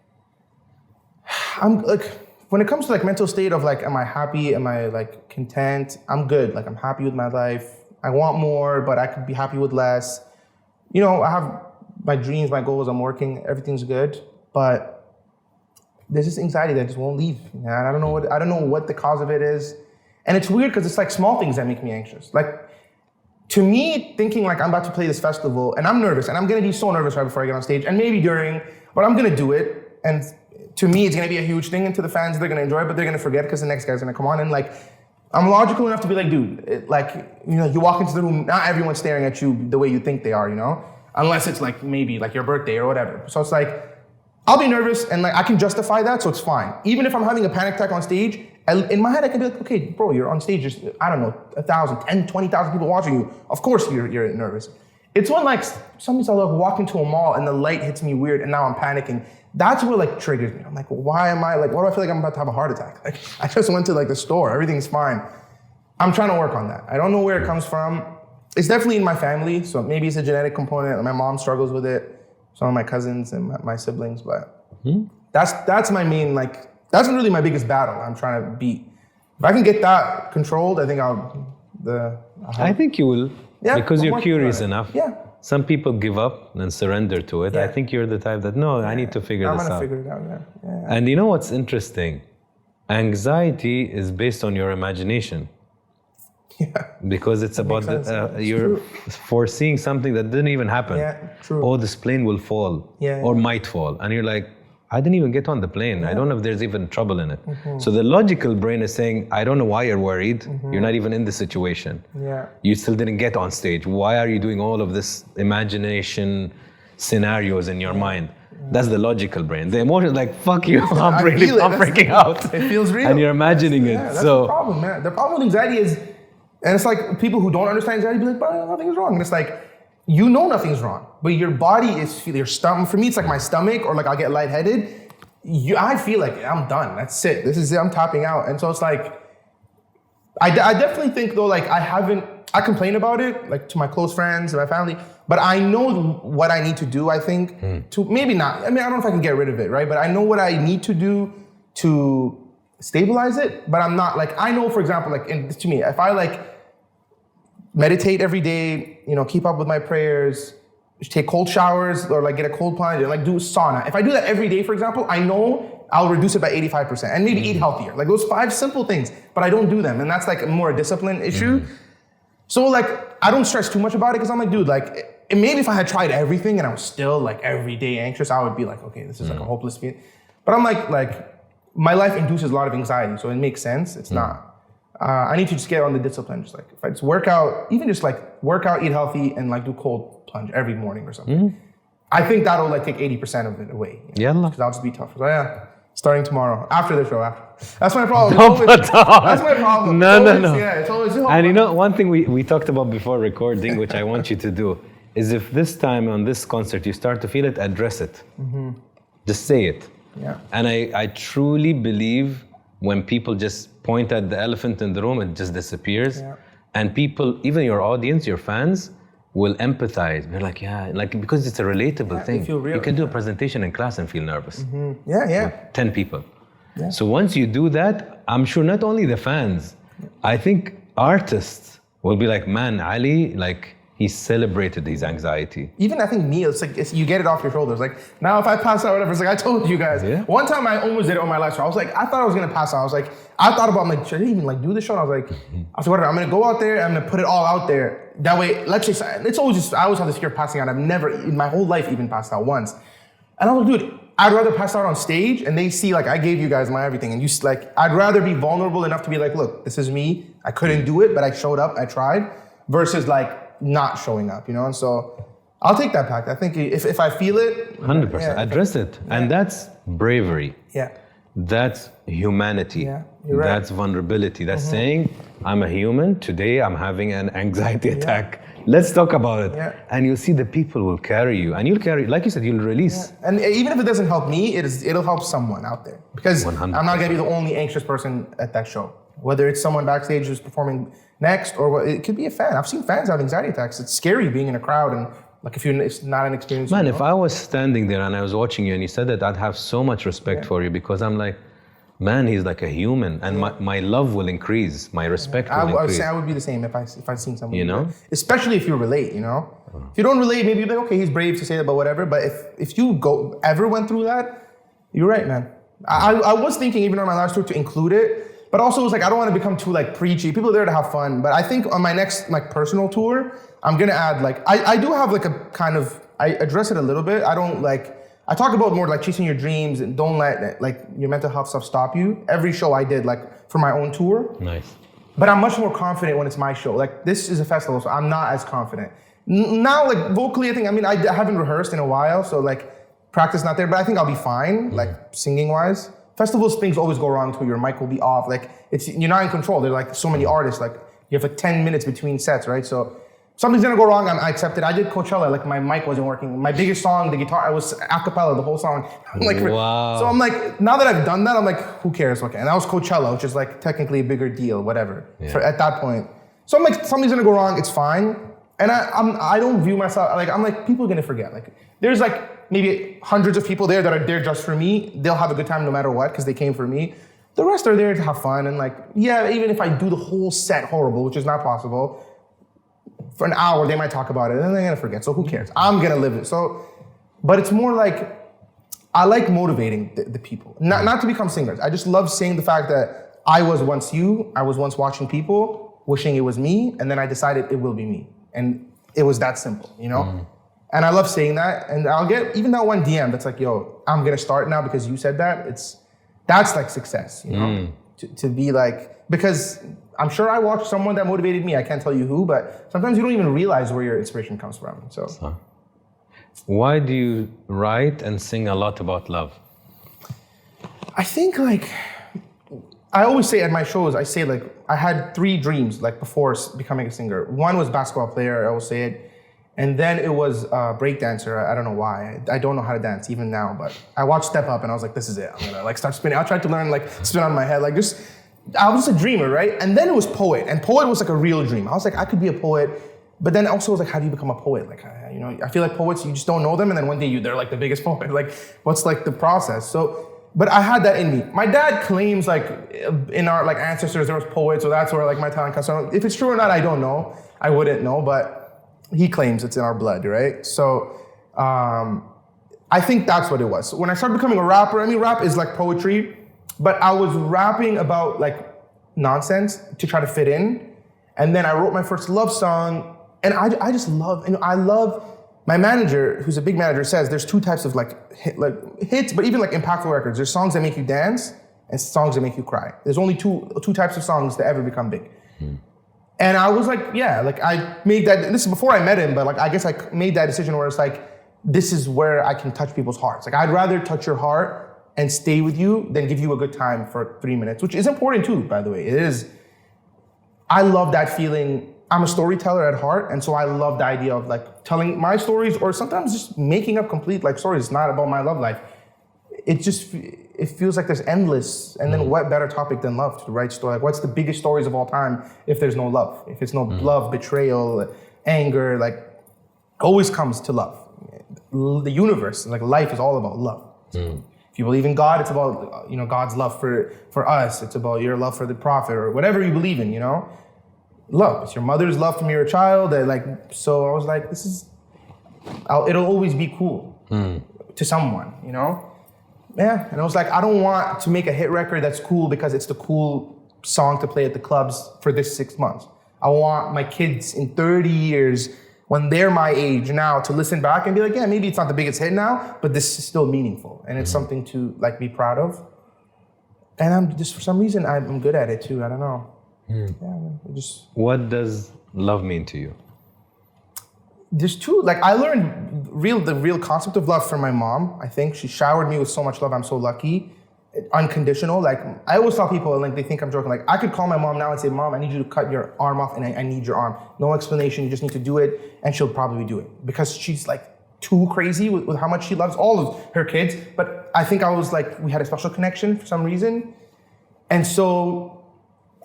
Speaker 2: I'm like, when it comes to like mental state of like, am I happy? Am I like content? I'm good. Like I'm happy with my life. I want more, but I could be happy with less. You know, I have my dreams, my goals, I'm working, everything's good, but there's this anxiety that just won't leave. And I don't know what the cause of it is. And it's weird because it's like small things that make me anxious. Like to me, thinking like I'm about to play this festival and I'm nervous and I'm gonna be so nervous right before I get on stage and maybe during, but I'm gonna do it. And to me, it's gonna be a huge thing, and to the fans, they're gonna enjoy it, but they're gonna forget because the next guy's gonna come on. And like, I'm logical enough to be like, dude, like, you know, you walk into the room, not everyone's staring at you the way you think they are, you know? Unless it's like maybe like your birthday or whatever. So it's like, I'll be nervous and like I can justify that, so it's fine. Even if I'm having a panic attack on stage, in my head I can be like, okay, bro, you're on stage, there's, I don't know, 1,000, 10, 20,000 people watching you. Of course you're nervous. It's when like, sometimes I'll like walk into a mall and the light hits me weird and now I'm panicking. That's what like triggers me. I'm like, why do I feel like I'm about to have a heart attack? Like I just went to like the store, everything's fine. I'm trying to work on that. I don't know where it comes from. It's definitely in my family, so maybe it's a genetic component. My mom struggles with it, some of my cousins and my siblings, but that's my main, like, that's really my biggest battle I'm trying to beat. If I can get that controlled, I think
Speaker 1: I think you will, because you're curious enough.
Speaker 2: Yeah.
Speaker 1: Some people give up and surrender to it.
Speaker 2: Yeah.
Speaker 1: I think you're the type that, no, I need to figure this out.
Speaker 2: I'm gonna figure it out, yeah.
Speaker 1: And you know what's interesting? Anxiety is based on your imagination.
Speaker 2: Yeah.
Speaker 1: Because it's about you're foreseeing something that didn't even happen.
Speaker 2: Yeah, true.
Speaker 1: Oh, this plane will fall or might fall. And you're like, I didn't even get on the plane. Yeah. I don't know if there's even trouble in it. So the logical brain is saying, I don't know why you're worried. You're not even in the situation.
Speaker 2: Yeah.
Speaker 1: You still didn't get on stage. Why are you doing all of this imagination scenarios in your mind? That's the logical brain. The emotion is like, fuck you, I'm freaking out.
Speaker 2: It feels real.
Speaker 1: And you're imagining it.
Speaker 2: That's the problem, man. The problem with anxiety is, and it's like people who don't understand anxiety be like, bro, nothing is wrong. And it's like, you know nothing's wrong, but your body is, your stomach, for me, it's like my stomach, or like I'll get lightheaded. I feel like I'm done, that's it. This is it, I'm tapping out. And so it's like, I definitely think though, like I complain about it, like to my close friends and my family, but I know what I need to do, I think, to maybe not, I mean, I don't know if I can get rid of it, right? But I know what I need to do to stabilize it, but I'm not like, I know, for example, like to me, if I like meditate every day, you know, keep up with my prayers, take cold showers or like get a cold plunge and like do sauna. If I do that every day, for example, I know I'll reduce it by 85% and maybe eat healthier. Like those 5 simple things, but I don't do them. And that's like more a discipline issue. So like, I don't stress too much about it because I'm like, dude, like maybe if I had tried everything and I was still like every day anxious, I would be like, okay, this is like a hopeless feeling. But I'm like my life induces a lot of anxiety, so it makes sense. It's not. I need to just get on the discipline. Just like, if I just work out, even just like work out, eat healthy, and like do cold plunge every morning or something. I think that'll like take 80% of it away.
Speaker 1: Yeah.
Speaker 2: Because I'll just be tough. So yeah, starting tomorrow, after the show, after. That's my problem. That's my problem.
Speaker 1: No.
Speaker 2: Yeah, it's always.
Speaker 1: And you know, one thing we talked about before recording, which I want you to do, is if this time on this concert you start to feel it, address it. Just say it.
Speaker 2: Yeah.
Speaker 1: And I truly believe when people just point at the elephant in the room, it just disappears.
Speaker 2: Yeah.
Speaker 1: And people, even your audience, your fans, will empathize. They're like, yeah, like, because it's a relatable thing.
Speaker 2: They feel real.
Speaker 1: You can do a presentation in class and feel nervous.
Speaker 2: Yeah.
Speaker 1: With 10 people.
Speaker 2: Yeah.
Speaker 1: So once you do that, I'm sure not only the fans, I think artists will be like, man, Ali, like, he celebrated his anxiety.
Speaker 2: Even I think me, it's like you get it off your shoulders. Like now, if I pass out, whatever, it's like I told you guys.
Speaker 1: Yeah.
Speaker 2: One time I almost did it on my live show. I was like, I thought I was gonna pass out. I was like, I thought about like, should I even like do this show? And I was like, whatever. I'm gonna go out there. I'm gonna put it all out there. That way, let's say it's always just. I always have this fear of passing out. I've never in my whole life even passed out once. And I was like, dude, I'd rather pass out on stage and they see like I gave you guys my everything, and you like I'd rather be vulnerable enough to be like, look, this is me. I couldn't do it, but I showed up. I tried. Versus like not showing up, you know? And so I'll take that back. I think if I feel it...
Speaker 1: 100%, address it. And that's bravery.
Speaker 2: Yeah.
Speaker 1: That's humanity.
Speaker 2: Yeah, you're right.
Speaker 1: That's vulnerability. That's saying, I'm a human, today I'm having an anxiety attack. Let's talk about it.
Speaker 2: Yeah.
Speaker 1: And you'll see the people will carry you. And you'll carry, like you said, you'll release.
Speaker 2: Yeah. And even if it doesn't help me, it'll help someone out there. Because
Speaker 1: 100%.
Speaker 2: I'm not gonna be the only anxious person at that show. Whether it's someone backstage who's performing next, or it could be a fan. I've seen fans have anxiety attacks. It's scary being in a crowd, and like if it's not an experience.
Speaker 1: Man, if I was standing there and I was watching you and you said that, I'd have so much respect for you, because I'm like, man, he's like a human, and my love will increase, my respect will increase.
Speaker 2: I would be the same if I seen someone.
Speaker 1: You know,
Speaker 2: especially if you relate. You know, if you don't relate, maybe you're like, okay, he's brave to say that, but whatever. But if you ever went through that, you're right, man. I was thinking even on my last tour to include it. But also it's like, I don't want to become too like preachy. People are there to have fun. But I think on my next like personal tour, I'm going to add like, I do have like a kind of, I address it a little bit. I don't like, I talk about more like chasing your dreams and don't let like your mental health stuff stop you. Every show I did like for my own tour.
Speaker 1: Nice.
Speaker 2: But I'm much more confident when it's my show. Like this is a festival, so I'm not as confident. Now like vocally, I think, I mean, I haven't rehearsed in a while. So like practice not there, but I think I'll be fine, like singing wise. Festivals, things always go wrong too. Your mic will be off. Like you're not in control. There's like so many artists. Like you have like 10 minutes between sets, right? So something's gonna go wrong. I accept it. I did Coachella. Like my mic wasn't working. My biggest song, the guitar, I was a cappella the whole song. Like,
Speaker 1: wow.
Speaker 2: So I'm like, now that I've done that, I'm like, who cares? Okay, and that was Coachella, which is like technically a bigger deal, whatever.
Speaker 1: Yeah.
Speaker 2: At that point, so I'm like, something's gonna go wrong. It's fine. And I don't view myself like I'm like people are gonna forget. Like there's like maybe hundreds of people there that are there just for me. They'll have a good time no matter what because they came for me. The rest are there to have fun and like even if I do the whole set horrible, which is not possible, for an hour they might talk about it and then they're gonna forget. So who cares? I'm gonna live it. So, but it's more like I like motivating the people, not to become singers. I just love saying the fact that I was once you. I was once watching people, wishing it was me, and then I decided it will be me. And it was that simple, you know? And I love saying that. And I'll get even that one DM that's like, yo, I'm gonna start now because you said that. That's like success, you know? To be like, because I'm sure I watched someone that motivated me. I can't tell you who, but sometimes you don't even realize where your inspiration comes from. So.
Speaker 1: Why do you write and sing a lot about love?
Speaker 2: I think like, I always say at my shows, I say like, I had 3 dreams like before becoming a singer. One was basketball player, I will say it. And then it was break dancer. I don't know why. I don't know how to dance even now, but I watched Step Up and I was like, this is it. I'm gonna like start spinning. I tried to learn like spin on my head, like just, I was just a dreamer, right? And then it was poet, and poet was like a real dream. I was like, I could be a poet, but then also it was like, how do you become a poet? Like, you know, I feel like poets, you just don't know them, and then one day they're like the biggest poet. Like, what's like the process? So, but I had that in me. My dad claims like in our like ancestors there was poets, so that's where like my talent comes from. If it's true or not, I don't know. I wouldn't know, but he claims it's in our blood, right? So I think that's what it was. So when I started becoming a rapper, I mean, rap is like poetry, but I was rapping about like nonsense to try to fit in. And then I wrote my first love song, and I just love, and I love, my manager, who's a big manager, says there's 2 types of like hits, but even like impactful records. There's songs that make you dance, and songs that make you cry. There's only two types of songs that ever become big. And I was like, yeah, like I made that, this is before I met him, but like I guess I made that decision where it's like, this is where I can touch people's hearts. Like I'd rather touch your heart and stay with you than give you a good time for 3 minutes, which is important too, by the way. It is. I love that feeling. I'm a storyteller at heart, and so I love the idea of like telling my stories, or sometimes just making up complete like stories. It's not about my love life. It feels like there's endless, and then what better topic than love to write story? Like what's the biggest stories of all time if there's no love? If it's no love, betrayal, anger, like always comes to love. The universe, like life is all about love. If you believe in God, it's about, you know, God's love for us. It's about your love for the prophet or whatever you believe in, you know? Love. It's your mother's love from your child. So I was like, it'll always be cool to someone, you know? Yeah, and I was like, I don't want to make a hit record that's cool because it's the cool song to play at the clubs for this 6 months. I want my kids in 30 years, when they're my age now, to listen back and be like, yeah, maybe it's not the biggest hit now, but this is still meaningful. And it's something to like be proud of. And I'm just, for some reason, I'm good at it too, I don't know. Yeah,
Speaker 1: What does love mean to you?
Speaker 2: There's two, like I learned the real concept of love from my mom. I think she showered me with so much love. I'm so lucky. Unconditional. Like I always tell people, like they think I'm joking. Like I could call my mom now and say, Mom, I need you to cut your arm off, and I need your arm. No explanation. You just need to do it, and she'll probably do it because she's like too crazy with how much she loves all of her kids. But I think I was like, we had a special connection for some reason, and so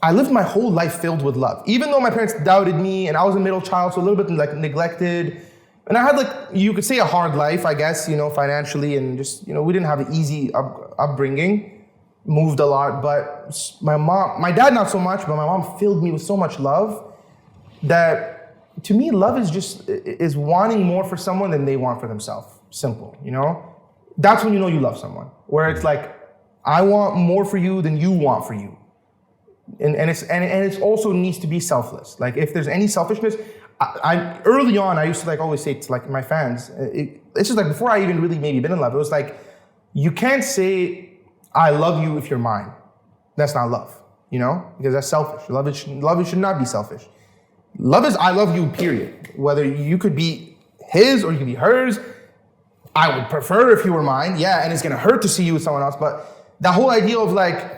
Speaker 2: I lived my whole life filled with love. Even though my parents doubted me and I was a middle child, so a little bit like neglected. And I had like, you could say a hard life, I guess, you know, financially, and just, you know, we didn't have an easy upbringing, moved a lot, but my dad not so much, but my mom filled me with so much love that to me, love is wanting more for someone than they want for themselves. Simple, you know? That's when you know you love someone, where it's like, I want more for you than you want for you. And it also needs to be selfless. Like if there's any selfishness, I early on I used to like always say to like my fans, it's just like before I even really maybe been in love, it was like, you can't say I love you if you're mine. That's not love, you know, because that's selfish. Love should not be selfish. Love is I love you, period. Whether you could be his or you could be hers, I would prefer if you were mine. Yeah, and it's gonna hurt to see you with someone else, but that whole idea of like,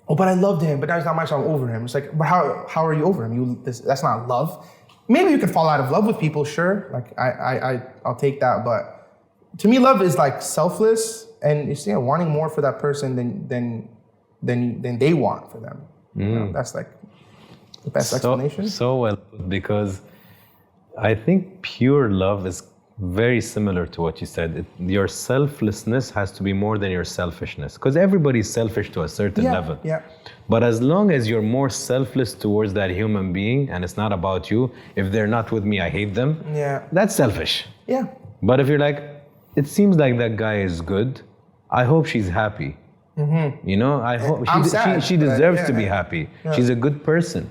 Speaker 2: oh, but I loved him, but now he's not mine, so I'm over him. It's like, but how are you over him? That's not love. Maybe you can fall out of love with people, sure. Like I'll take that, but to me, love is like selfless, and it's wanting more for that person than they want for them. You know, that's like the best explanation.
Speaker 1: So well put, because I think pure love is very similar to what you said. Your selflessness has to be more than your selfishness, because everybody's selfish to a certain level.
Speaker 2: Yeah.
Speaker 1: But as long as you're more selfless towards that human being, and it's not about you, if they're not with me, I hate them.
Speaker 2: Yeah.
Speaker 1: That's selfish.
Speaker 2: Yeah.
Speaker 1: But if you're like, it seems like that guy is good, I hope she's happy. You know, I hope she deserves to be happy. Yeah. She's a good person.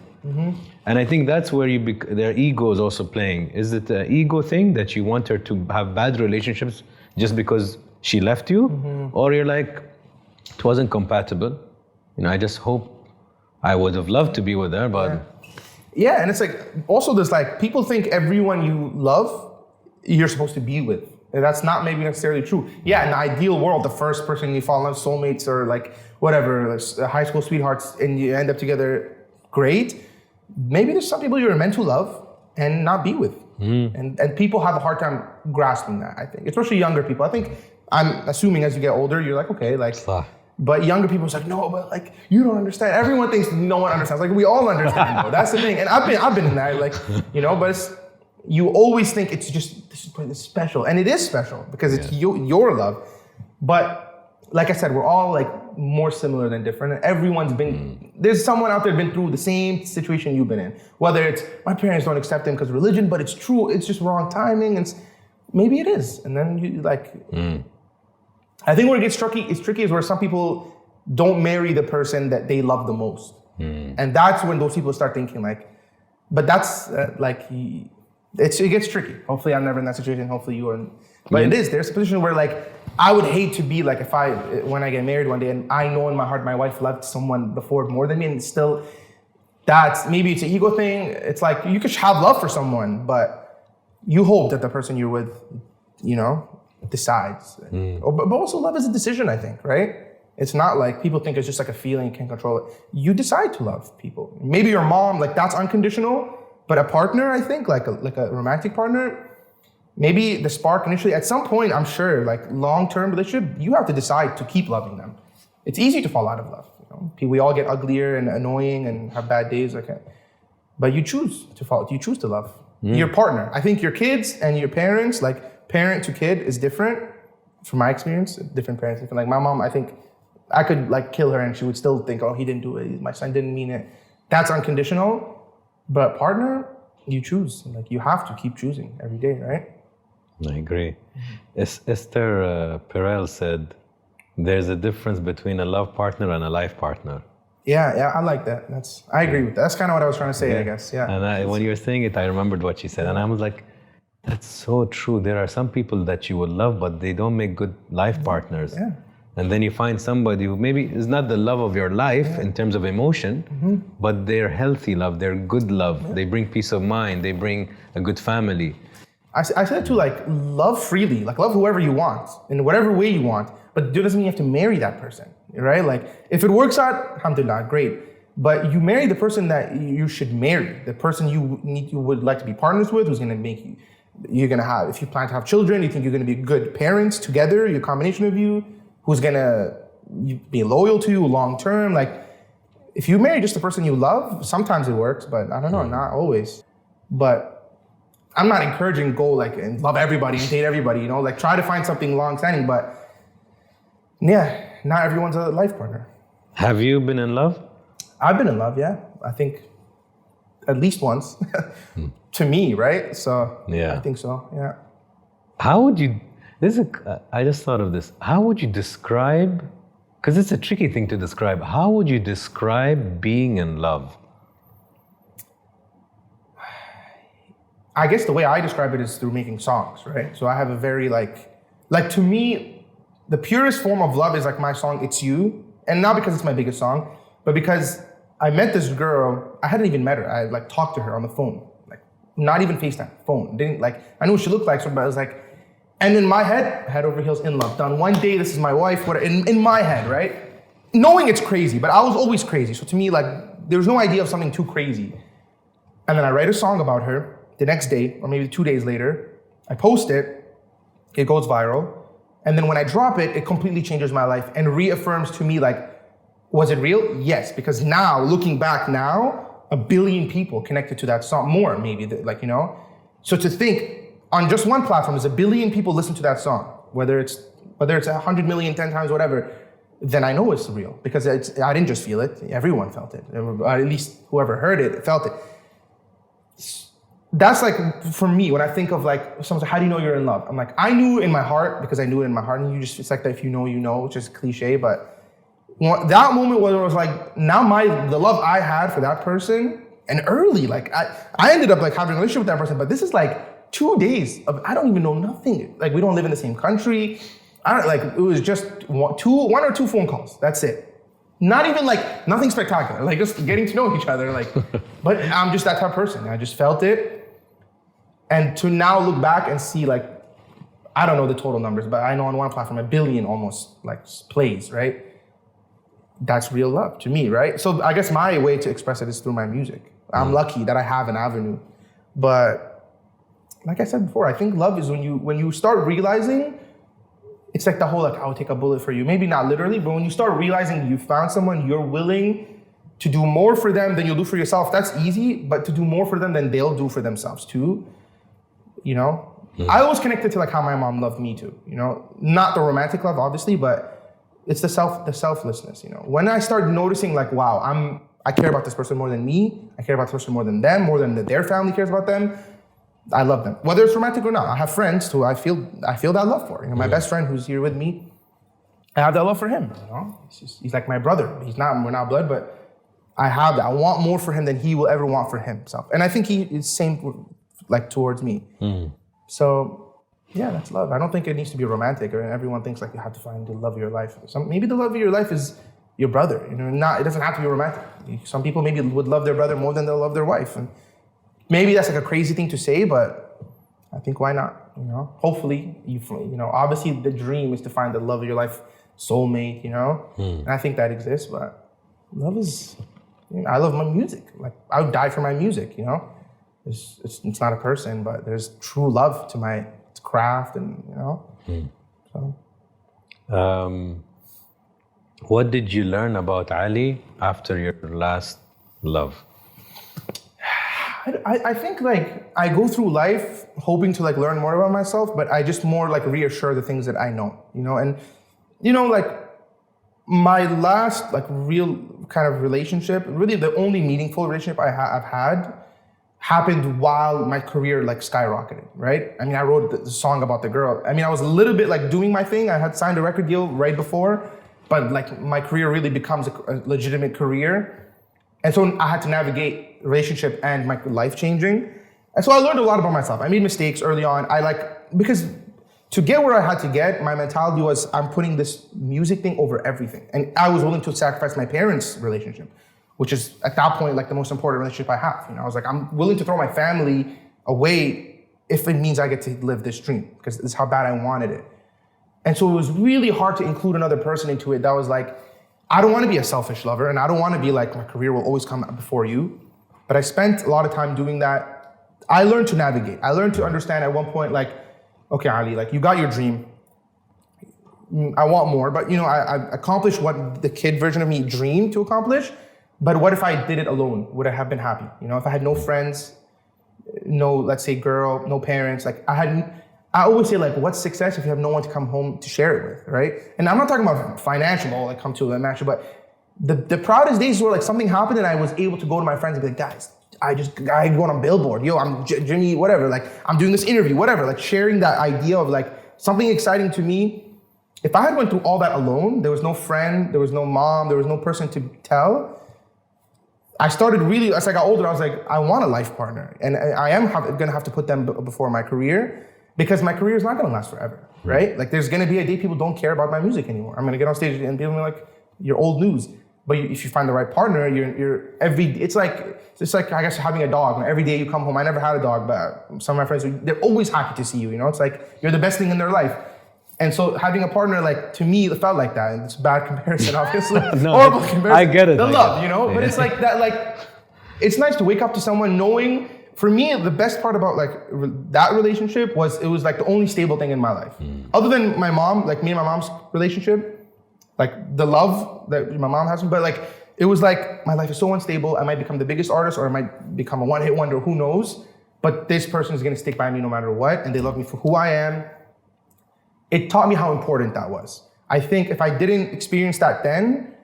Speaker 1: And I think that's where their ego is also playing. Is it an ego thing that you want her to have bad relationships just because she left you? Or you're like, it wasn't compatible. You know, I just hope I would have loved to be with her, but...
Speaker 2: Yeah, and it's like, also there's like, people think everyone you love, you're supposed to be with. And that's not maybe necessarily true. Yeah, in the ideal world, the first person you fall in love with, soulmates or like whatever, high school sweethearts, and you end up together, great. Maybe there's some people you're meant to love and not be with. And people have a hard time grasping that, I think. Especially younger people. I think, I'm assuming as you get older, you're like, okay, like... But younger people are like, no, but like, you don't understand. Everyone thinks no one understands. Like, we all understand, though. That's the thing. And I've been in that, like, you know, but you always think it's just, this is special. And it is special because it's your love. But like I said, we're all like more similar than different. And everyone's been, there's someone out there been through the same situation you've been in. Whether it's, my parents don't accept him because of religion, but it's true, it's just wrong timing. And maybe it is. And then you like, I think where it gets tricky is where some people don't marry the person that they love the most. And that's when those people start thinking like, but that's it gets tricky. Hopefully I'm never in that situation. Hopefully you are. But it is. There's a position where like, I would hate to be like, when I get married one day and I know in my heart my wife loved someone before more than me, and still, maybe it's an ego thing. It's like, you could have love for someone, but you hope that the person you're with, you know, decides. But also love is a decision, I think, right? It's not like people think it's just like a feeling, you can't control it. You decide to love people. Maybe your mom, like that's unconditional, but a partner, I think, like a romantic partner, maybe the spark initially, at some point, I'm sure, like long-term relationship, you have to decide to keep loving them. It's easy to fall out of love. You know? We all get uglier and annoying and have bad days, but you choose to love your partner. I think your kids and your parents, like parent to kid is different from my experience, different parents. Like my mom, I think I could like kill her and she would still think, oh, he didn't do it, my son didn't mean it. That's unconditional, but partner, you choose. Like you have to keep choosing every day, right?
Speaker 1: I agree. Esther Perel said, there's a difference between a love partner and a life partner.
Speaker 2: Yeah, I like that. I agree with that. That's kind of what I was trying to say, I guess, yeah.
Speaker 1: And when you were saying it, I remembered what she said. And I was like, that's so true. There are some people that you will love, but they don't make good life partners.
Speaker 2: Yeah.
Speaker 1: And then you find somebody who maybe is not the love of your life in terms of emotion, but they're healthy love, they're good love. They bring peace of mind, they bring a good family.
Speaker 2: I said too, like love freely, like love whoever you want, in whatever way you want, but it doesn't mean you have to marry that person, right? Like if it works out, alhamdulillah, great. But you marry the person that you should marry, the person you would like to be partners with, who's gonna make you, you're gonna have, if you plan to have children, you think you're gonna be good parents together, your combination of you, who's gonna be loyal to you long-term. Like if you marry just the person you love, sometimes it works, but I don't know, not always. But I'm not encouraging go like and love everybody and date everybody, you know, like try to find something long-standing, but yeah, not everyone's a life partner.
Speaker 1: Have you been in love?
Speaker 2: I've been in love, yeah. I think at least once, to me, right? So
Speaker 1: yeah.
Speaker 2: I think so, yeah.
Speaker 1: How would you, I just thought of this, how would you describe, because it's a tricky thing to describe, how would you describe being in love?
Speaker 2: I guess the way I describe it is through making songs, right? So I have a very like to me, the purest form of love is like my song, It's You. And not because it's my biggest song, but because I met this girl, I hadn't even met her. I like talked to her on the phone, like not even FaceTime, phone. Didn't like, I knew what she looked like, so I was like, and in my head over heels in love, done. One day, this is my wife, whatever, in my head, right? Knowing it's crazy, but I was always crazy. So to me, like, there was no idea of something too crazy. And then I write a song about her. The next day, or maybe 2 days later, I post it, it goes viral. And then when I drop it, it completely changes my life and reaffirms to me like, was it real? Yes, because now, looking back now, 1 billion people connected to that song, more maybe, like, you know? So to think, on just one platform, there's 1 billion people listen to that song, whether it's 100 million, 10 times, whatever, then I know it's real, because I didn't just feel it, everyone felt it. At least whoever heard it felt it. That's like, for me, when I think of like, someone's like, how do you know you're in love? I'm like, I knew in my heart, because I knew it in my heart, and it's like that if you know, you know, which is cliche, but that moment where it was like, now the love I had for that person, and early, like, I ended up like having a relationship with that person, but this is like 2 days of, I don't even know nothing. Like, we don't live in the same country. It was just one or two phone calls, that's it. Not even like, nothing spectacular, like just getting to know each other, like, but I'm just that type of person. I just felt it. And to now look back and see like, I don't know the total numbers, but I know on one platform, 1 billion almost like plays, right? That's real love to me, right? So I guess my way to express it is through my music. I'm lucky that I have an avenue. But like I said before, I think love is when you start realizing, it's like the whole like, I would take a bullet for you. Maybe not literally, but when you start realizing you found someone you're willing to do more for them than you'll do for yourself, that's easy, but to do more for them than they'll do for themselves too. You know, I always connected to like how my mom loved me too, you know, not the romantic love, obviously, but it's the selflessness, you know. When I start noticing like, wow, I care about this person more than me, I care about this person more than them, more than their family cares about them, I love them. Whether it's romantic or not, I have friends who I feel that love for. You know, my best friend who's here with me, I have that love for him, you know. He's like my brother. We're not blood, but I have that. I want more for him than he will ever want for himself. And I think he is same like towards me. So yeah, that's love. I don't think it needs to be romantic. I mean, everyone thinks like you have to find the love of your life. Maybe the love of your life is your brother. You know, it doesn't have to be romantic. Some people maybe would love their brother more than they'll love their wife, and maybe that's like a crazy thing to say, but I think why not? You know, hopefully you know, obviously the dream is to find the love of your life, soulmate. You know, and I think that exists, but love is. You know, I love my music. Like I would die for my music. You know, it's not a person, but there's true love to my craft, and you know. So.
Speaker 1: What did you learn about Ali after your last love?
Speaker 2: I think like I go through life hoping to like learn more about myself, but I just more like reassure the things that I know, you know. And you know, like my last like real kind of relationship, really the only meaningful relationship I've had, happened while my career like skyrocketed, right? I mean, I wrote the song about the girl. I mean, I was a little bit like doing my thing. I had signed a record deal right before, but like my career really becomes a legitimate career. And so I had to navigate relationship and my life changing. And so I learned a lot about myself. I made mistakes early on. Because to get where I had to get, my mentality was I'm putting this music thing over everything. And I was willing to sacrifice my parents' relationship, which is at that point like the most important relationship I have. You know, I was like, I'm willing to throw my family away if it means I get to live this dream, because this is how bad I wanted it. And so it was really hard to include another person into it that was like, I don't want to be a selfish lover, and I don't want to be like, my career will always come before you. But I spent a lot of time doing that. I learned to navigate. I learned to understand at one point, like, okay, Ali, like you got your dream. I want more, but you know, I accomplished what the kid version of me dreamed to accomplish. But what if I did it alone? Would I have been happy? You know, if I had no friends, no, let's say girl, no parents, like I always say like, what's success if you have no one to come home to share it with, right? And I'm not talking about financial, like come to a match, but the proudest days were like something happened and I was able to go to my friends and be like, guys, I go on a billboard, yo, I'm Jimmy, whatever, like I'm doing this interview, whatever, like sharing that idea of like something exciting to me. If I had went through all that alone, there was no friend, there was no mom, there was no person to tell. I started really, as I got older, I was like, I want a life partner. And I am gonna have to put them before my career, because my career is not gonna last forever, right? Like there's gonna be a day people don't care about my music anymore. I'm gonna get on stage and people will be like, you're old news. But if you find the right partner, it's like, I guess, having a dog. Every day you come home, I never had a dog, but some of my friends, they're always happy to see you, you know? It's like, you're the best thing in their life. And so having a partner, like, to me, it felt like that. And it's a bad comparison, obviously.
Speaker 1: No,
Speaker 2: horrible comparison.
Speaker 1: I get it.
Speaker 2: The love, you know? But it's like that, like, it's nice to wake up to someone knowing, for me, the best part about like that relationship was, it was like the only stable thing in my life. Other than my mom, like me and my mom's relationship, like the love that my mom has, but like, it was like, my life is so unstable, I might become the biggest artist or I might become a one-hit wonder, who knows? But this person is gonna stick by me no matter what, and they love me for who I am. It taught me how important that was. I think if I didn't experience that then,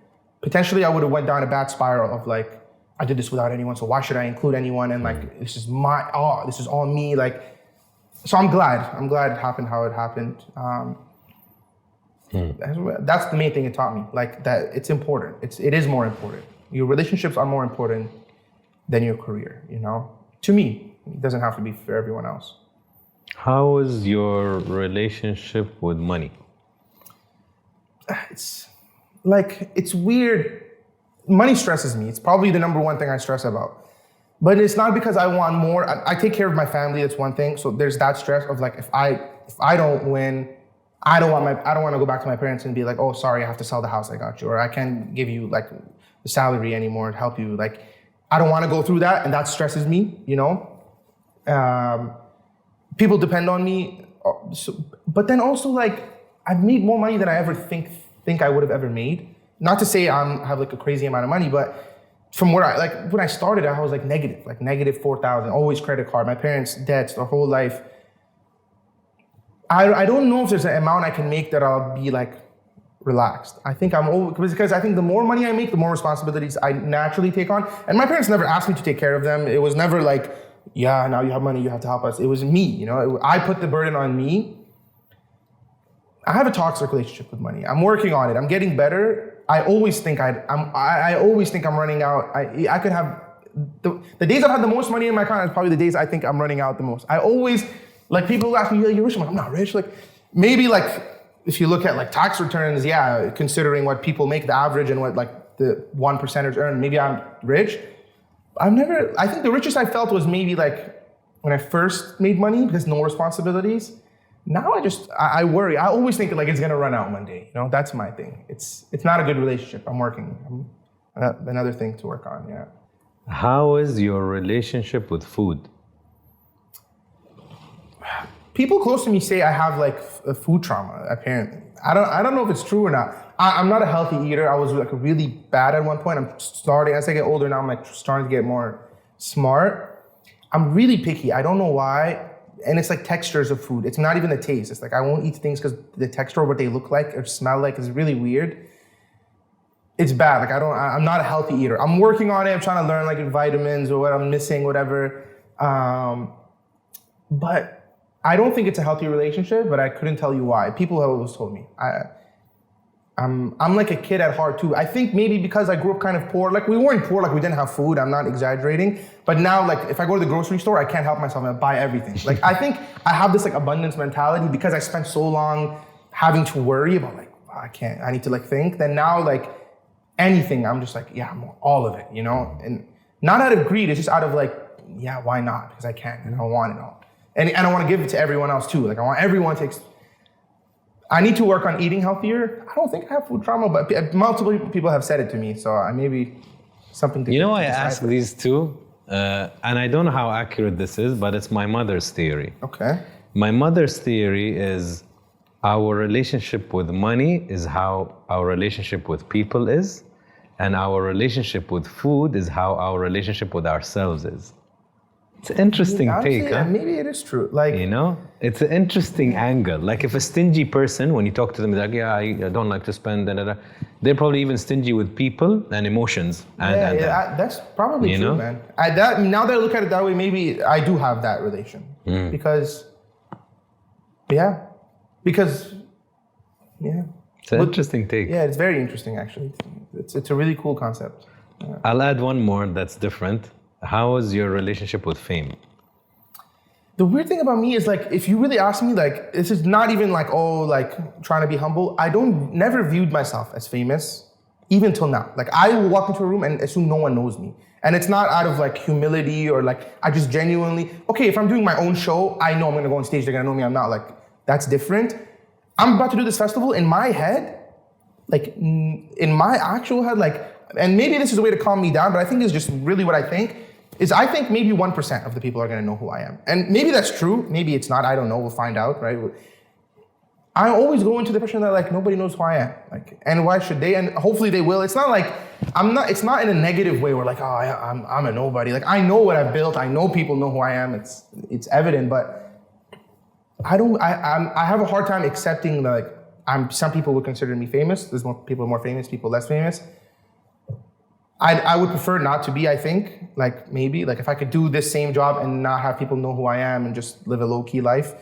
Speaker 2: potentially I would have went down a bad spiral of like, I did this without anyone, so why should I include anyone? And like, this is all me. Like, so I'm glad it happened how it happened. That's the main thing it taught me. Like that, it's important. It is more important. Your relationships are more important than your career. You know, to me, it doesn't have to be for everyone else.
Speaker 1: How is your relationship with money?
Speaker 2: It's weird. Money stresses me. It's probably the number one thing I stress about. But it's not because I want more. I take care of my family, that's one thing. So there's that stress of like, if I don't win, I don't want to go back to my parents and be like, oh, sorry, I have to sell the house I got you, or I can't give you like the salary anymore to help you. Like, I don't want to go through that, and that stresses me, you know? People depend on me. But then also like, I've made more money than I ever think I would have ever made. Not to say I have like a crazy amount of money, but from where when I started, I was like negative 4,000, always credit card, my parents' debts, their whole life. I don't know if there's an amount I can make that I'll be like relaxed. I think because I think the more money I make, the more responsibilities I naturally take on. And my parents never asked me to take care of them. It was never like, yeah, now you have money, you have to help us. It was me, you know, I put the burden on me. I have a toxic relationship with money. I'm working on it. I'm getting better. I always think I'm running out. I could have the days I've had the most money in my account is probably the days I think I'm running out the most. I always, like people ask me, you're rich? I'm like, I'm not rich. Like maybe like, if you look at like tax returns, yeah, considering what people make the average and what like the 1%ers earn, maybe I'm rich. I think the richest I felt was maybe like when I first made money because no responsibilities. Now I worry. I always think like it's gonna run out one day. You know, that's my thing. It's not a good relationship. I'm working. Another thing to work on, yeah.
Speaker 1: How is your relationship with food?
Speaker 2: People close to me say I have like a food trauma, apparently. I don't know if it's true or not. I'm not a healthy eater. I was like really bad at one point. I'm starting, as I get older now, I'm like starting to get more smart. I'm really picky. I don't know why. And it's like textures of food. It's not even the taste. It's like I won't eat things because the texture or what they look like or smell like is really weird. It's bad. Like I'm not a healthy eater. I'm working on it. I'm trying to learn like vitamins or what I'm missing, whatever. But I don't think it's a healthy relationship, but I couldn't tell you why. People have always told me. I'm like a kid at heart too. I think maybe because I grew up kind of poor. Like we weren't poor, like we didn't have food. I'm not exaggerating. But now like if I go to the grocery store, I can't help myself and I buy everything. Like I think I have this like abundance mentality because I spent so long having to worry about like, I need to like think. Then now like anything, I'm just like, yeah, I want all of it, you know? And not out of greed, it's just out of like, yeah, why not? Because I can and I want it all. And I want to give it to everyone else too. Like I want everyone to, I need to work on eating healthier. I don't think I have food trauma, but multiple people have said it to me. So I maybe something to
Speaker 1: I ask these two, and I don't know how accurate this is, but it's my mother's theory.
Speaker 2: Okay.
Speaker 1: My mother's theory is our relationship with money is how our relationship with people is, and our relationship with food is how our relationship with ourselves is. It's an interesting take, huh?
Speaker 2: Maybe it is true. Like,
Speaker 1: you know, it's an interesting angle. Like if a stingy person, when you talk to them, they're like, yeah, I don't like to spend, they're probably even stingy with people and emotions.
Speaker 2: That's probably true, man. Now that I look at it that way, maybe I do have that relation. Because. It's an interesting take. Yeah, it's very interesting, actually. It's a really cool concept. Yeah.
Speaker 1: I'll add one more that's different. How is your relationship with fame?
Speaker 2: The weird thing about me is like, if you really ask me, like, this is not even like, trying to be humble. I never viewed myself as famous, even till now. Like, I will walk into a room and assume no one knows me. And it's not out of like humility or like, I just genuinely, if I'm doing my own show, I know I'm gonna go on stage, they're gonna know me, I'm not like, that's different. I'm about to do this festival in my head, like in my actual head, like, and maybe this is a way to calm me down, but I think it's just really what I think, is I think maybe 1% of the people are gonna know who I am. And maybe that's true, maybe it's not, I don't know, we'll find out, right? I always go into the impression that like nobody knows who I am. Like, and why should they? And hopefully they will. It's not like, it's not in a negative way where like, I'm a nobody. Like I know what I've built, I know people know who I am, it's evident, but I have a hard time accepting that like, some people would consider me famous. There's more people more famous, people less famous. I would prefer not to be, I think, like maybe, like if I could do this same job and not have people know who I am and just live a low-key life,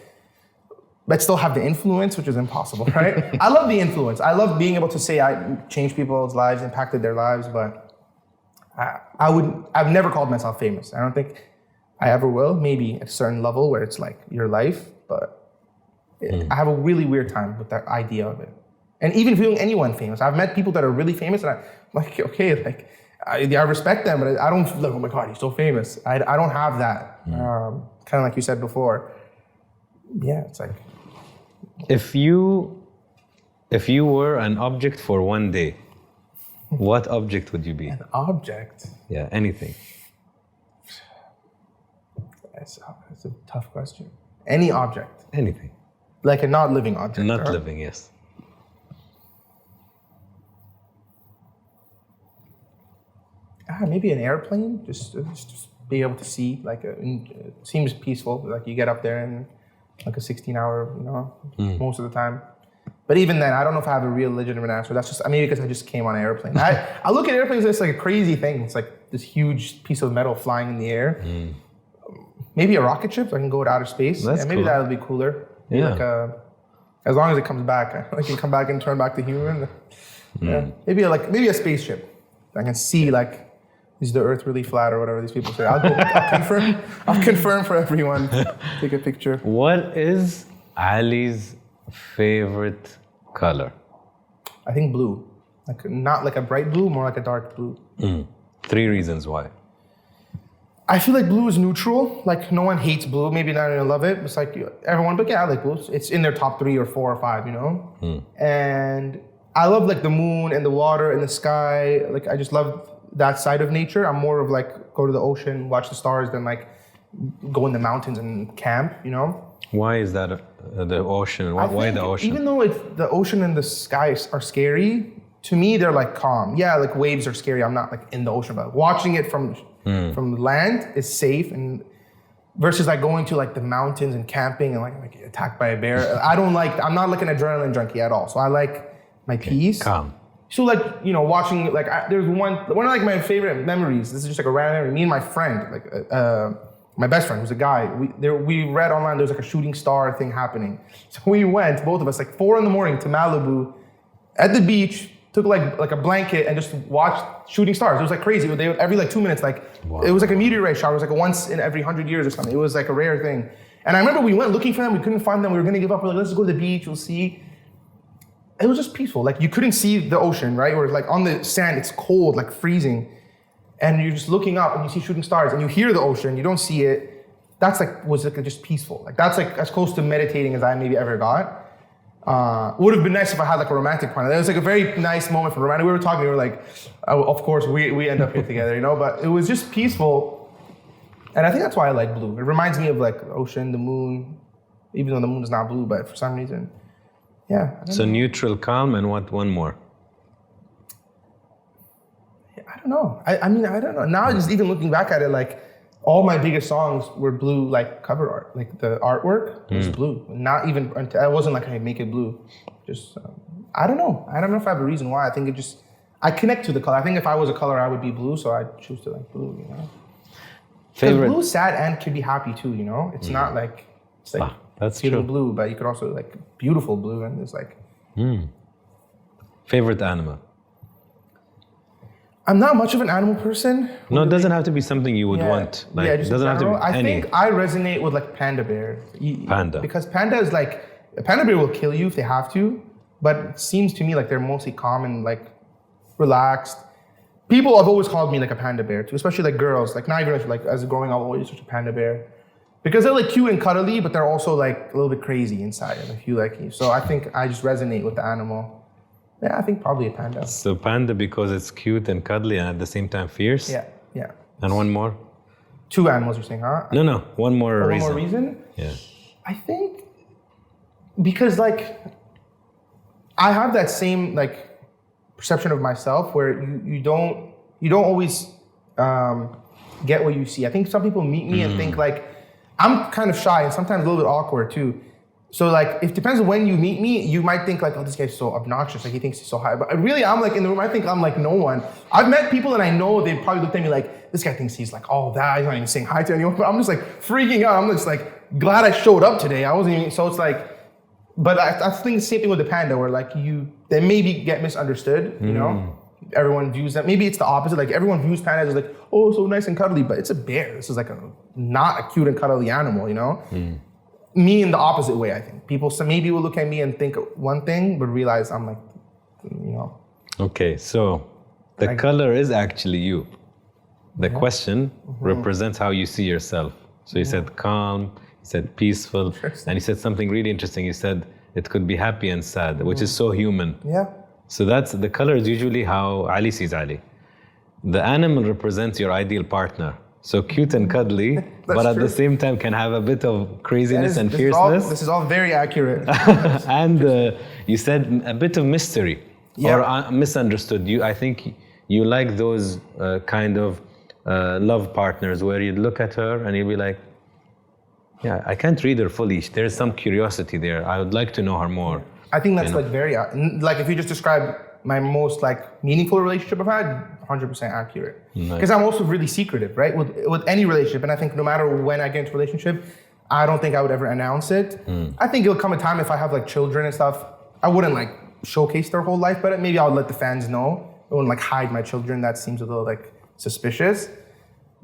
Speaker 2: but still have the influence, which is impossible, right? I love the influence. I love being able to say I changed people's lives, impacted their lives, but I've never called myself famous. I don't think I ever will, maybe at a certain level where it's like your life, but I have a really weird time with that idea of it. And even viewing anyone famous, I've met people that are really famous and I'm like, okay, like, I respect them, but I don't feel like, oh my God, he's so famous. I don't have that. Kind of like you said before. Yeah, it's like.
Speaker 1: If you were an object for one day, what object would you be?
Speaker 2: An object?
Speaker 1: Yeah, anything.
Speaker 2: That's a tough question. Any object?
Speaker 1: Anything.
Speaker 2: Like a not living object?
Speaker 1: Not living, yes.
Speaker 2: Maybe an airplane, just be able to see, like, it seems peaceful, like you get up there and like a 16-hour, most of the time. But even then, I don't know if I have a real legitimate answer. That's just, maybe because I just came on an airplane. I look at airplanes and it's like a crazy thing. It's like this huge piece of metal flying in the air. Maybe a rocket ship, so I can go to outer space.
Speaker 1: That's
Speaker 2: maybe
Speaker 1: cool.
Speaker 2: that would be cooler. Yeah. Like as long as it comes back, I can come back and turn back to human. Yeah. Maybe a spaceship. I can see like is the earth really flat or whatever these people say? I'll confirm for everyone. Take a picture.
Speaker 1: What is Ali's favorite color?
Speaker 2: I think blue. Like not like a bright blue, more like a dark blue.
Speaker 1: 3 reasons why.
Speaker 2: I feel like blue is neutral. Like no one hates blue. Maybe not even love it. It's like everyone, but yeah, I like blue. It's in their top 3 or 4 or 5, you know? And I love like the moon and the water and the sky. Like I just love that side of nature. I'm more of like go to the ocean, watch the stars than like go in the mountains and camp, you know?
Speaker 1: Why is that the ocean? Why the ocean?
Speaker 2: Even though the ocean and the sky are scary, to me they're like calm. Yeah, like waves are scary. I'm not like in the ocean, but watching it from land is safe. And versus like going to like the mountains and camping and like get attacked by a bear. I'm not like an adrenaline junkie at all. So I like my peace.
Speaker 1: Calm.
Speaker 2: So like, you know, watching like there's one of like my favorite memories. This is just like a random memory. Me and my friend, like my best friend, who's a guy, we read online there was like a shooting star thing happening. So we went, both of us, like 4 a.m. to Malibu at the beach, took like a blanket and just watched shooting stars. It was like crazy. They would, every like 2 minutes, like it was like a meteorite shower. It was like a once in every 100 years or something. It was like a rare thing. And I remember we went looking for them. We couldn't find them. We were gonna give up. We're like, let's go to the beach. We'll see. It was just peaceful. Like you couldn't see the ocean, right? Or like on the sand, it's cold, like freezing. And you're just looking up and you see shooting stars and you hear the ocean, you don't see it. That's like, was like just peaceful. Like that's like as close to meditating as I maybe ever got. Would have been nice if I had like a romantic partner. It was like a very nice moment for romantic. We were talking, we were like, oh, of course we end up here together, you know? But it was just peaceful. And I think that's why I like blue. It reminds me of like the ocean, the moon, even though the moon is not blue, but for some reason, yeah.
Speaker 1: So neutral, calm, and what? One more.
Speaker 2: I don't know. I mean, I don't know. Now just even looking back at it, like all my biggest songs were blue, like cover art. Like the artwork was blue. Not even, I wasn't like, I make it blue. Just, I don't know. I don't know if I have a reason why. I think it just, I connect to the color. I think if I was a color, I would be blue, so I choose to like blue, you know? Favorite? Blue is sad and can be happy too, you know? It's not like, it's like
Speaker 1: that's
Speaker 2: feeling
Speaker 1: true.
Speaker 2: blue, but you could also like beautiful blue and it's like.
Speaker 1: Favorite animal?
Speaker 2: I'm not much of an animal person.
Speaker 1: No, it doesn't have to be something you would want. Like, it doesn't have to be
Speaker 2: I think I resonate with like panda bear.
Speaker 1: Panda.
Speaker 2: Because panda is like, a panda bear will kill you if they have to, but it seems to me like they're mostly calm and like relaxed. People have always called me like a panda bear too, especially like girls. Like not even like as growing up, always such a panda bear. Because they're like cute and cuddly, but they're also like a little bit crazy inside if you like you. So I think I just resonate with the animal. Yeah, I think probably a panda.
Speaker 1: So panda because it's cute and cuddly and at the same time fierce?
Speaker 2: Yeah.
Speaker 1: And one more?
Speaker 2: 2 animals you're saying, huh?
Speaker 1: No, one more reason.
Speaker 2: One more reason?
Speaker 1: Yeah.
Speaker 2: I think because like I have that same like perception of myself where you don't always get what you see. I think some people meet me and think like I'm kind of shy and sometimes a little bit awkward too. So like, it depends on when you meet me, you might think like, oh, this guy's so obnoxious, like he thinks he's so high. But really, I'm like in the room, I think I'm like no one. I've met people and I know they probably looked at me like, this guy thinks he's like all that, he's not even saying hi to anyone. But I'm just like freaking out. I'm just like glad I showed up today. I wasn't even, so it's like, but I think the same thing with the panda where like they maybe get misunderstood, you know? Everyone views that, maybe it's the opposite, like everyone views pandas as like, oh, so nice and cuddly, but it's a bear. This is like not a cute and cuddly animal, you know? Me in the opposite way, I think. People maybe will look at me and think one thing, but realize I'm like, you know.
Speaker 1: Okay, so the color is actually you. The question represents how you see yourself. So you said calm, you said peaceful, and you said something really interesting. You said it could be happy and sad, which is so human.
Speaker 2: Yeah.
Speaker 1: So that's, the color is usually how Ali sees Ali. The animal represents your ideal partner. So cute and cuddly, but at the same time can have a bit of craziness and fierceness.
Speaker 2: This is all very accurate.
Speaker 1: And you said a bit of mystery or misunderstood. I think you like those kind of love partners where you'd look at her and you'd be like, yeah, I can't read her fully. There's some curiosity there. I would like to know her more.
Speaker 2: I think that's like very, like if you just describe my most like meaningful relationship I've had, 100% accurate. Because I'm also really secretive, right? With any relationship, and I think no matter when I get into a relationship, I don't think I would ever announce it. I think it'll come a time if I have like children and stuff, I wouldn't like showcase their whole life, but maybe I would let the fans know. I wouldn't like hide my children. That seems a little like suspicious.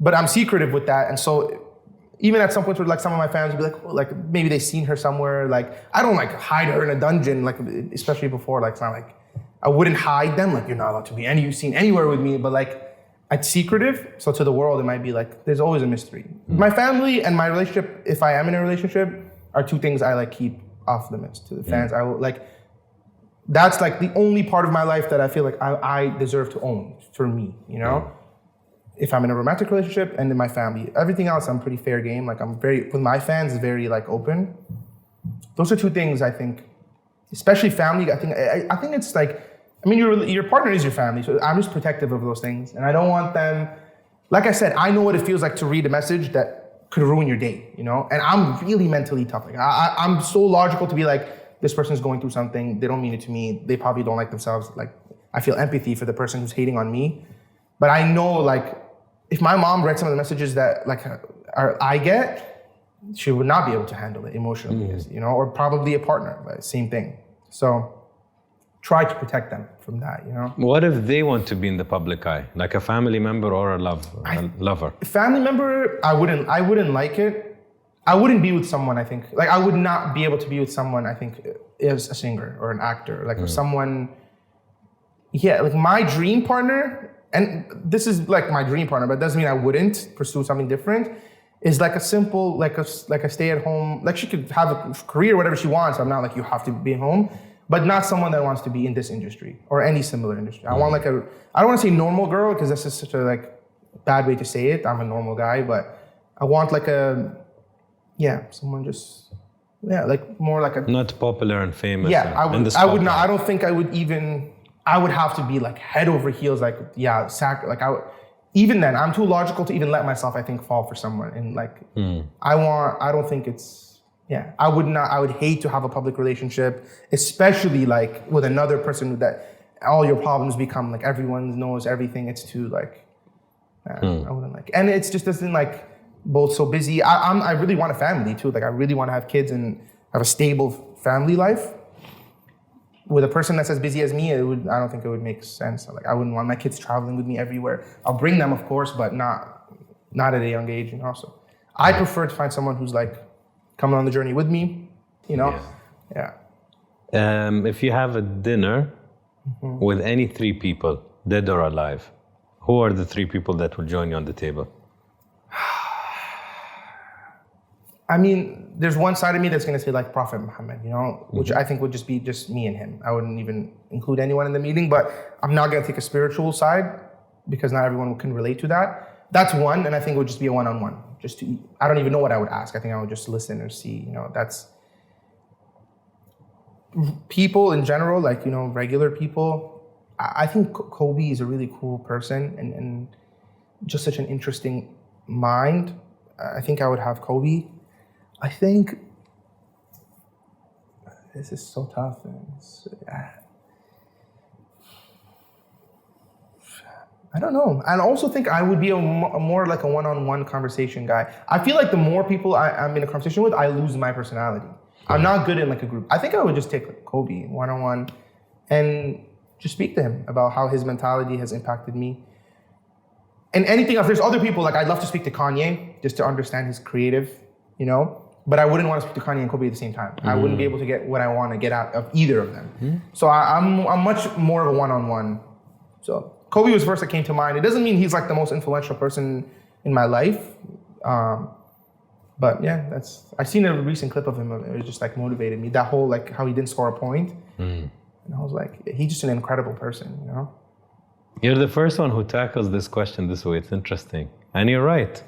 Speaker 2: But I'm secretive with that, and so even at some point where like some of my fans would be like, well, like maybe they seen her somewhere. Like I don't like hide her in a dungeon, like especially before. Like it's not like I wouldn't hide them. Like you're not allowed to be seen anywhere with me. But like it's secretive, so to the world it might be like there's always a mystery. My family and my relationship, if I am in a relationship, are two things I like keep off limits to the fans. I will like. That's like the only part of my life that I feel like I deserve to own for me, you know? If I'm in a romantic relationship and in my family. Everything else, I'm pretty fair game. Like I'm very, with my fans, very like open. Those are two things I think, especially family, I think it's like, I mean, your partner is your family, so I'm just protective of those things. And I don't want them, like I said, I know what it feels like to read a message that could ruin your day, you know? And I'm really mentally tough. Like I'm so logical to be like, this person's going through something, they don't mean it to me, they probably don't like themselves. Like, I feel empathy for the person who's hating on me. But I know, like, if my mom read some of the messages that, like, I get, she would not be able to handle it emotionally, you know, or probably a partner, like, same thing. So, try to protect them from that, you know?
Speaker 1: What if they want to be in the public eye, like a family member or a lover?
Speaker 2: Family member, I wouldn't like it. I wouldn't be with someone, I think, like I would not be able to be with someone, I think, as a singer or an actor, like someone, like my dream partner, and this is like my dream partner, but it doesn't mean I wouldn't pursue something different, is like a simple, like a stay at home, like she could have a career, whatever she wants. I'm not like you have to be home, but not someone that wants to be in this industry or any similar industry. I want like I don't want to say normal girl, because that's just such a like bad way to say it. I'm a normal guy, but I want like someone just, like more like a... Not
Speaker 1: popular and famous.
Speaker 2: Yeah, I would not, I don't think I would have to be like head over heels, like, even then, I'm too logical to even let myself, I think, fall for someone. And like, I don't think it's, I would hate to have a public relationship, especially like with another person that all your problems become like everyone knows everything. It's too like, I wouldn't like, and it's just doesn't like, both so busy. I really want a family too. Like I really want to have kids and have a stable family life. With a person that's as busy as me, I don't think it would make sense. Like I wouldn't want my kids traveling with me everywhere. I'll bring them, of course, but not at a young age, you know. So I prefer to find someone who's like coming on the journey with me, you know.
Speaker 1: If you have a dinner with any three people, dead or alive, who are the three people that will join you on the table?
Speaker 2: I mean, there's one side of me that's going to say like Prophet Muhammad, you know, which I think would just be just me and him. I wouldn't even include anyone in the meeting, but I'm not going to take a spiritual side because not everyone can relate to that. That's one, and I think it would just be a one-on-one. I don't even know what I would ask. I think I would just listen or see, you know, that's... People in general, like, you know, regular people, I think Kobe is a really cool person and just such an interesting mind. I think I would have Kobe. I think this is so tough. I don't know. I also think I would be a more like a one-on-one conversation guy. I feel like the more people I'm in a conversation with, I lose my personality. I'm not good in like a group. I think I would just take like Kobe one-on-one and just speak to him about how his mentality has impacted me. And anything else, there's other people, like I'd love to speak to Kanye just to understand his creative, you know, but I wouldn't want to speak to Kanye and Kobe at the same time. I wouldn't be able to get what I want to get out of either of them. So I'm much more of a one-on-one. So Kobe was the first that came to mind. It doesn't mean he's like the most influential person in my life. But yeah, I seen a recent clip of him. It was just like motivated me. That whole like how he didn't score a point. And I was like, he's just an incredible person, you know?
Speaker 1: You're the first one who tackles this question this way. It's interesting. And you're right.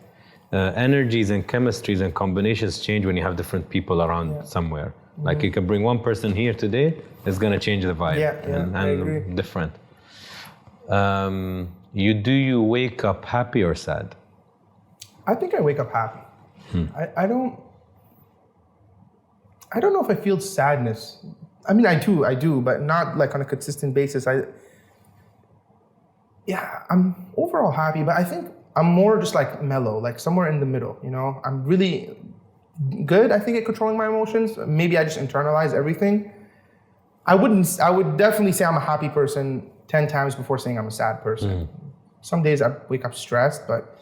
Speaker 1: Energies and chemistries and combinations change when you have different people around somewhere. Like you can bring one person here today, it's going to change the vibe. And different. You wake up happy or sad?
Speaker 2: I think I wake up happy. I don't know if I feel sadness. I mean, I do, but not like on a consistent basis. I'm overall happy, but I think I'm more just like mellow, like somewhere in the middle, you know? I'm really good, I think, at controlling my emotions. Maybe I just internalize everything. I would definitely say I'm a happy person 10 times before saying I'm a sad person. Some days I wake up stressed, but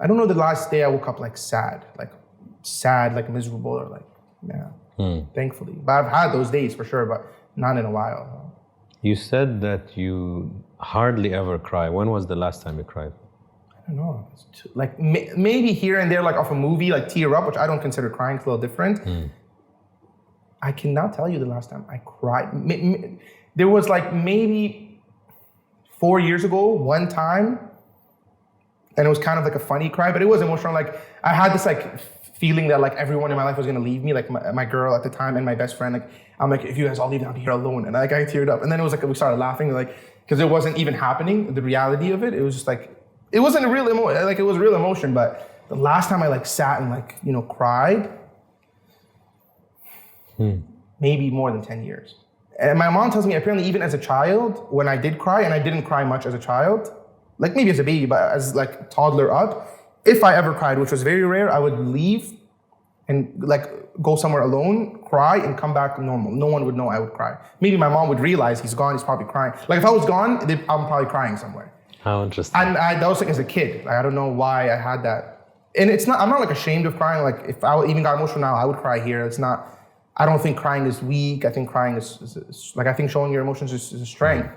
Speaker 2: I don't know the last day I woke up like sad, like miserable or like, thankfully. But I've had those days for sure, but not in a while.
Speaker 1: You said that you hardly ever cry. When was the last time you cried?
Speaker 2: I don't know. Like maybe here and there, like off a movie, like tear up, which I don't consider crying. It's a little different. I cannot tell you the last time I cried. There was like maybe 4 years ago, one time, and it was kind of like a funny cry, but it was emotional. Like I had this like feeling that like everyone in my life was gonna leave me, like my girl at the time and my best friend. Like I'm like, if you guys all leave, I'll be here alone. And like I teared up, and then it was like we started laughing, like because it wasn't even happening. The reality of it, it was just like it wasn't a real emotion. Like it was real emotion, but the last time I like sat and like cried, maybe more than 10 years. And my mom tells me apparently even as a child, when I did cry, and I didn't cry much as a child, like maybe as a baby, but as like toddler up, if I ever cried, which was very rare, I would leave and like go somewhere alone, cry, and come back normal. No one would know I would cry. Maybe my mom would realize he's gone, he's probably crying. Like if I was gone, I'm probably crying somewhere.
Speaker 1: How interesting.
Speaker 2: And that was like as a kid. Like, I don't know why I had that. And I'm not like ashamed of crying. Like if I even got emotional now, I would cry here. It's not, I don't think crying is weak. I think crying is like, I think showing your emotions is a strength.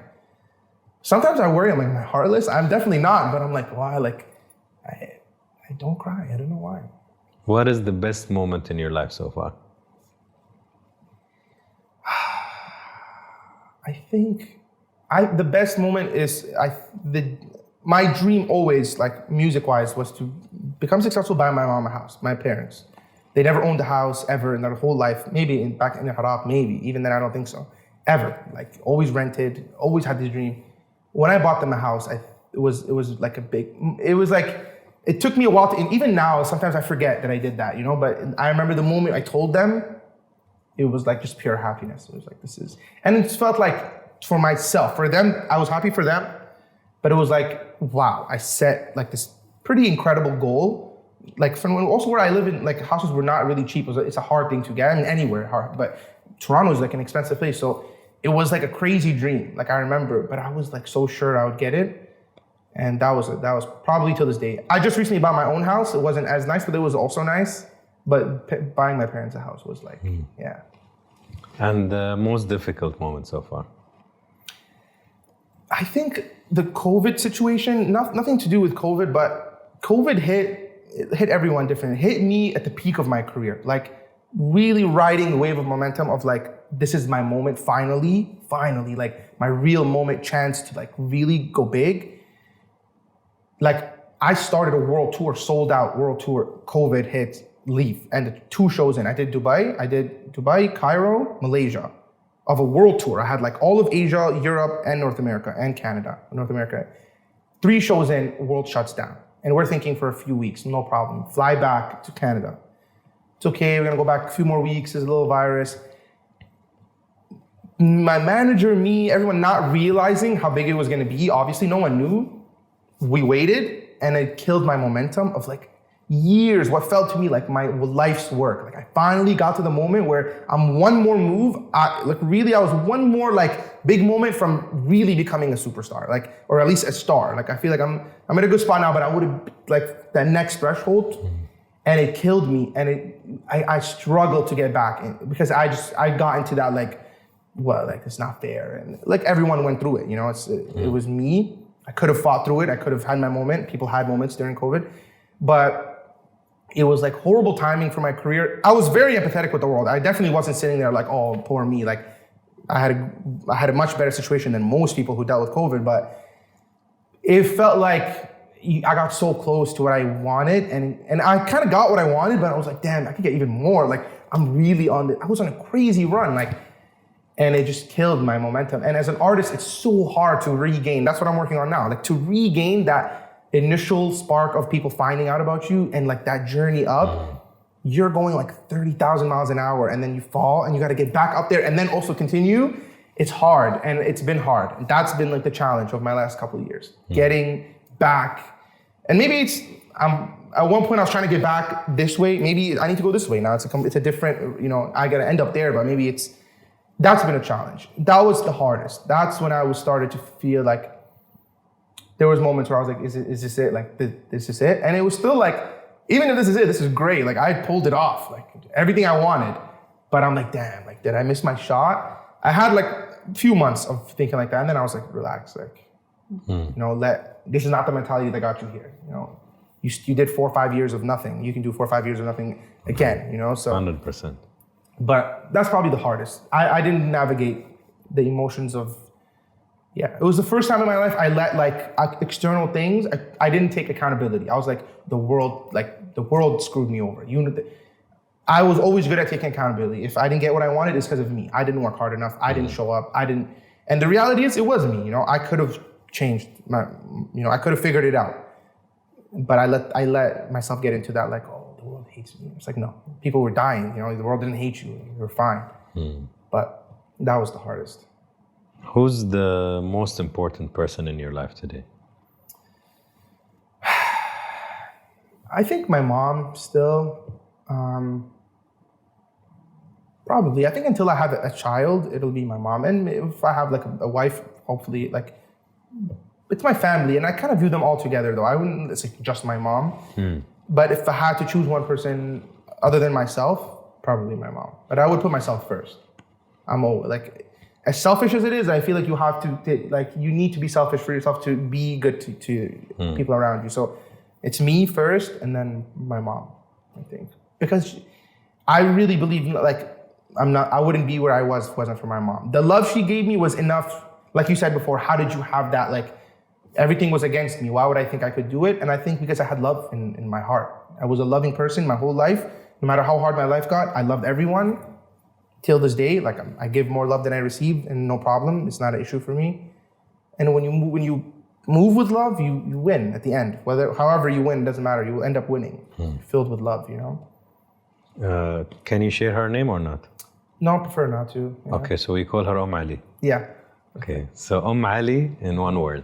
Speaker 2: Sometimes I worry, I'm like, am I heartless? I'm definitely not, but I'm like, why? Like, I don't cry. I don't know why.
Speaker 1: What is the best moment in your life so far?
Speaker 2: I think the best moment is my dream always, like music-wise, was to become successful, buy my mom a house, my parents. They never owned a house ever in their whole life. Maybe back in Iraq, maybe. Even then, I don't think so. Ever. Like, always rented, always had this dream. When I bought them a house, it was like a big, it was like, it took me a while to, and even now, sometimes I forget that I did that, but I remember the moment I told them, it was like just pure happiness. It was like, and it felt like for myself, for them, I was happy for them, but it was like, wow, I set like this pretty incredible goal. Like from also where I live in, like houses were not really cheap. It's a hard thing to get. I mean, anywhere hard, but Toronto is like an expensive place. So it was like a crazy dream. Like I remember, but I was like so sure I would get it. And that was probably till this day. I just recently bought my own house. It wasn't as nice, but it was also nice. But buying my parents a house was like, yeah.
Speaker 1: And the most difficult moment so far?
Speaker 2: I think the COVID situation, nothing to do with COVID, but COVID hit everyone different. It hit me at the peak of my career. Like really riding the wave of momentum of like, this is my moment, finally, like my real moment, chance to like really go big. Like I started a world tour, sold out world tour, COVID hit, leave, and 2 shows in. I did Dubai, Cairo, Malaysia, of a world tour. I had like all of Asia, Europe, and North America, and Canada, North America. 3 shows in, world shuts down. And we're thinking for a few weeks, no problem. Fly back to Canada. It's okay, we're gonna go back a few more weeks, there's a little virus. My manager, me, everyone not realizing how big it was gonna be. Obviously, no one knew. We waited, and it killed my momentum of like years, what felt to me like my life's work. Like I finally got to the moment where I'm one more move, I was one more like big moment from really becoming a superstar, like, or at least a star. Like I feel like I'm at a good spot now, but I would have like that next threshold, and it killed me, and I struggled to get back in, because I got into that like, well, like it's not fair, and like everyone went through it, it was me. I could have fought through it. I could have had my moment. People had moments during COVID, but it was like horrible timing for my career. I was very empathetic with the world. I definitely wasn't sitting there like, oh, poor me. Like I had a much better situation than most people who dealt with COVID, but it felt like I got so close to what I wanted, and I kind of got what I wanted, but I was like, damn, I could get even more. Like I'm really I was on a crazy run, and it just killed my momentum. And as an artist, it's so hard to regain. That's what I'm working on now. Like to regain that initial spark of people finding out about you, and like that journey up, you're going like 30,000 miles an hour, and then you fall and you got to get back up there and then also continue. It's hard, and it's been hard. And that's been like the challenge of my last couple of years, getting back. And maybe at one point I was trying to get back this way. Maybe I need to go this way now. It's a different, I got to end up there, but maybe that's been a challenge. That was the hardest. That's when I started to feel like there was moments where I was like, is this it? Like, is this it? And it was still like, even if this is it, this is great. Like, I pulled it off, like everything I wanted. But I'm like, damn, like, did I miss my shot? I had like a few months of thinking like that. And then I was like, relax, like, you know, this is not the mentality that got you here. You know, you did 4 or 5 years of nothing. You can do 4 or 5 years of nothing again, you know? So
Speaker 1: 100%.
Speaker 2: But that's probably the hardest. I didn't navigate the emotions of, it was the first time in my life I let like external things, I didn't take accountability. I was like, the world screwed me over. I was always good at taking accountability. If I didn't get what I wanted, it's because of me. I didn't work hard enough. I didn't show up. And the reality is, it was me. You know, I could have changed I could have figured it out. But I let myself get into that, like, oh, the world hates me. It's like, no, people were dying. You know, the world didn't hate you. You were fine. But that was the hardest.
Speaker 1: Who's the most important person in your life today?
Speaker 2: I think my mom still. Probably. I think until I have a child, it'll be my mom. And if I have like a wife, hopefully, like, it's my family. And I kind of view them all together, though. I wouldn't say just my mom. But if I had to choose one person other than myself, probably my mom. But I would put myself first. I'm always, like, as selfish as it is, I feel like you have to, like, you need to be selfish for yourself to be good to people around you. So it's me first and then my mom, I think. Because I really believe, like, I wouldn't be where I was if it wasn't for my mom. The love she gave me was enough. Like you said before, how did you have that? Like, everything was against me. Why would I think I could do it? And I think because I had love in my heart. I was a loving person my whole life. No matter how hard my life got, I loved everyone. Till this day, like, I give more love than I receive, and no problem. It's not an issue for me. And when you move with love, you win at the end. However you win, doesn't matter. You will end up winning, filled with love, you know?
Speaker 1: Can you share her name or not?
Speaker 2: No, I prefer not to. Yeah.
Speaker 1: Okay, so we call her Ali.
Speaker 2: Yeah.
Speaker 1: Okay, so Ali in one word.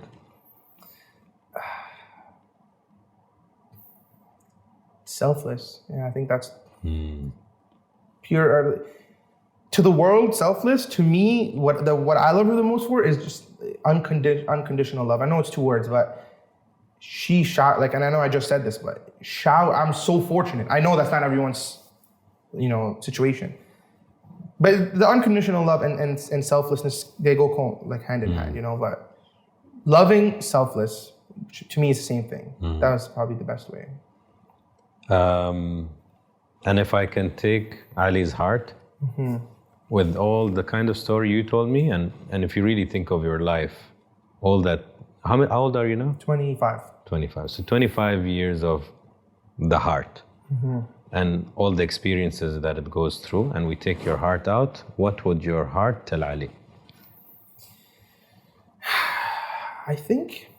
Speaker 2: Selfless. Yeah, I think that's pure. To the world, selfless. To me, what I love her the most for is just unconditional love. I know it's 2 words, but she shot, like, and I know I just said this, but I'm so fortunate. I know that's not everyone's, situation. But the unconditional love and selflessness, they go like hand in hand, but loving, selfless, to me is the same thing. That was probably the best way.
Speaker 1: And if I can take Ali's heart, with all the kind of story you told me, and if you really think of your life, all that, how old are you now?
Speaker 2: 25.
Speaker 1: 25. So 25 years of the heart. And all the experiences that it goes through, and we take your heart out, what would your heart tell Ali?
Speaker 2: I think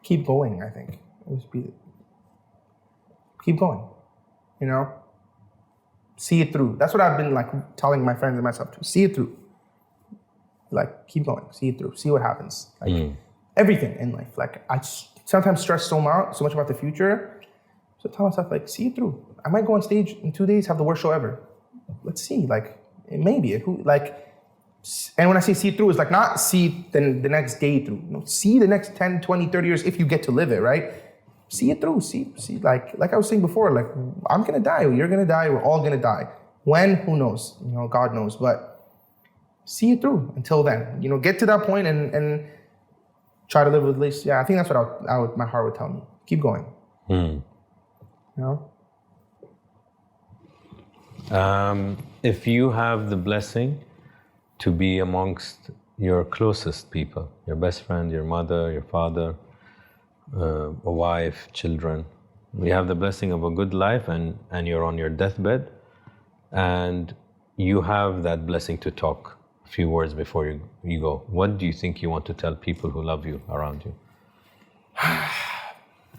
Speaker 2: keep going, I think. Keep going, See it through. That's what I've been like telling my friends and myself to. See it through. Like, keep going, see it through, see what happens. Like everything in life. Like, I sometimes stress so much about the future. So I tell myself, like, see it through. I might go on stage in 2 days, have the worst show ever. Let's see, like, maybe. And when I say see it through, it's like not see the next day through. See the next 10, 20, 30 years if you get to live it, right? See it through, see, like I was saying before, like, I'm gonna die, you're gonna die, we're all gonna die. When, who knows? God knows, but see it through until then. Get to that point and try to live with least. I think that's what my heart would tell me. Keep going.
Speaker 1: If you have the blessing to be amongst your closest people, your best friend, your mother, your father, a wife, children, we have the blessing of a good life, and you're on your deathbed, and you have that blessing to talk a few words before you go. What do you think you want to tell people who love you around you?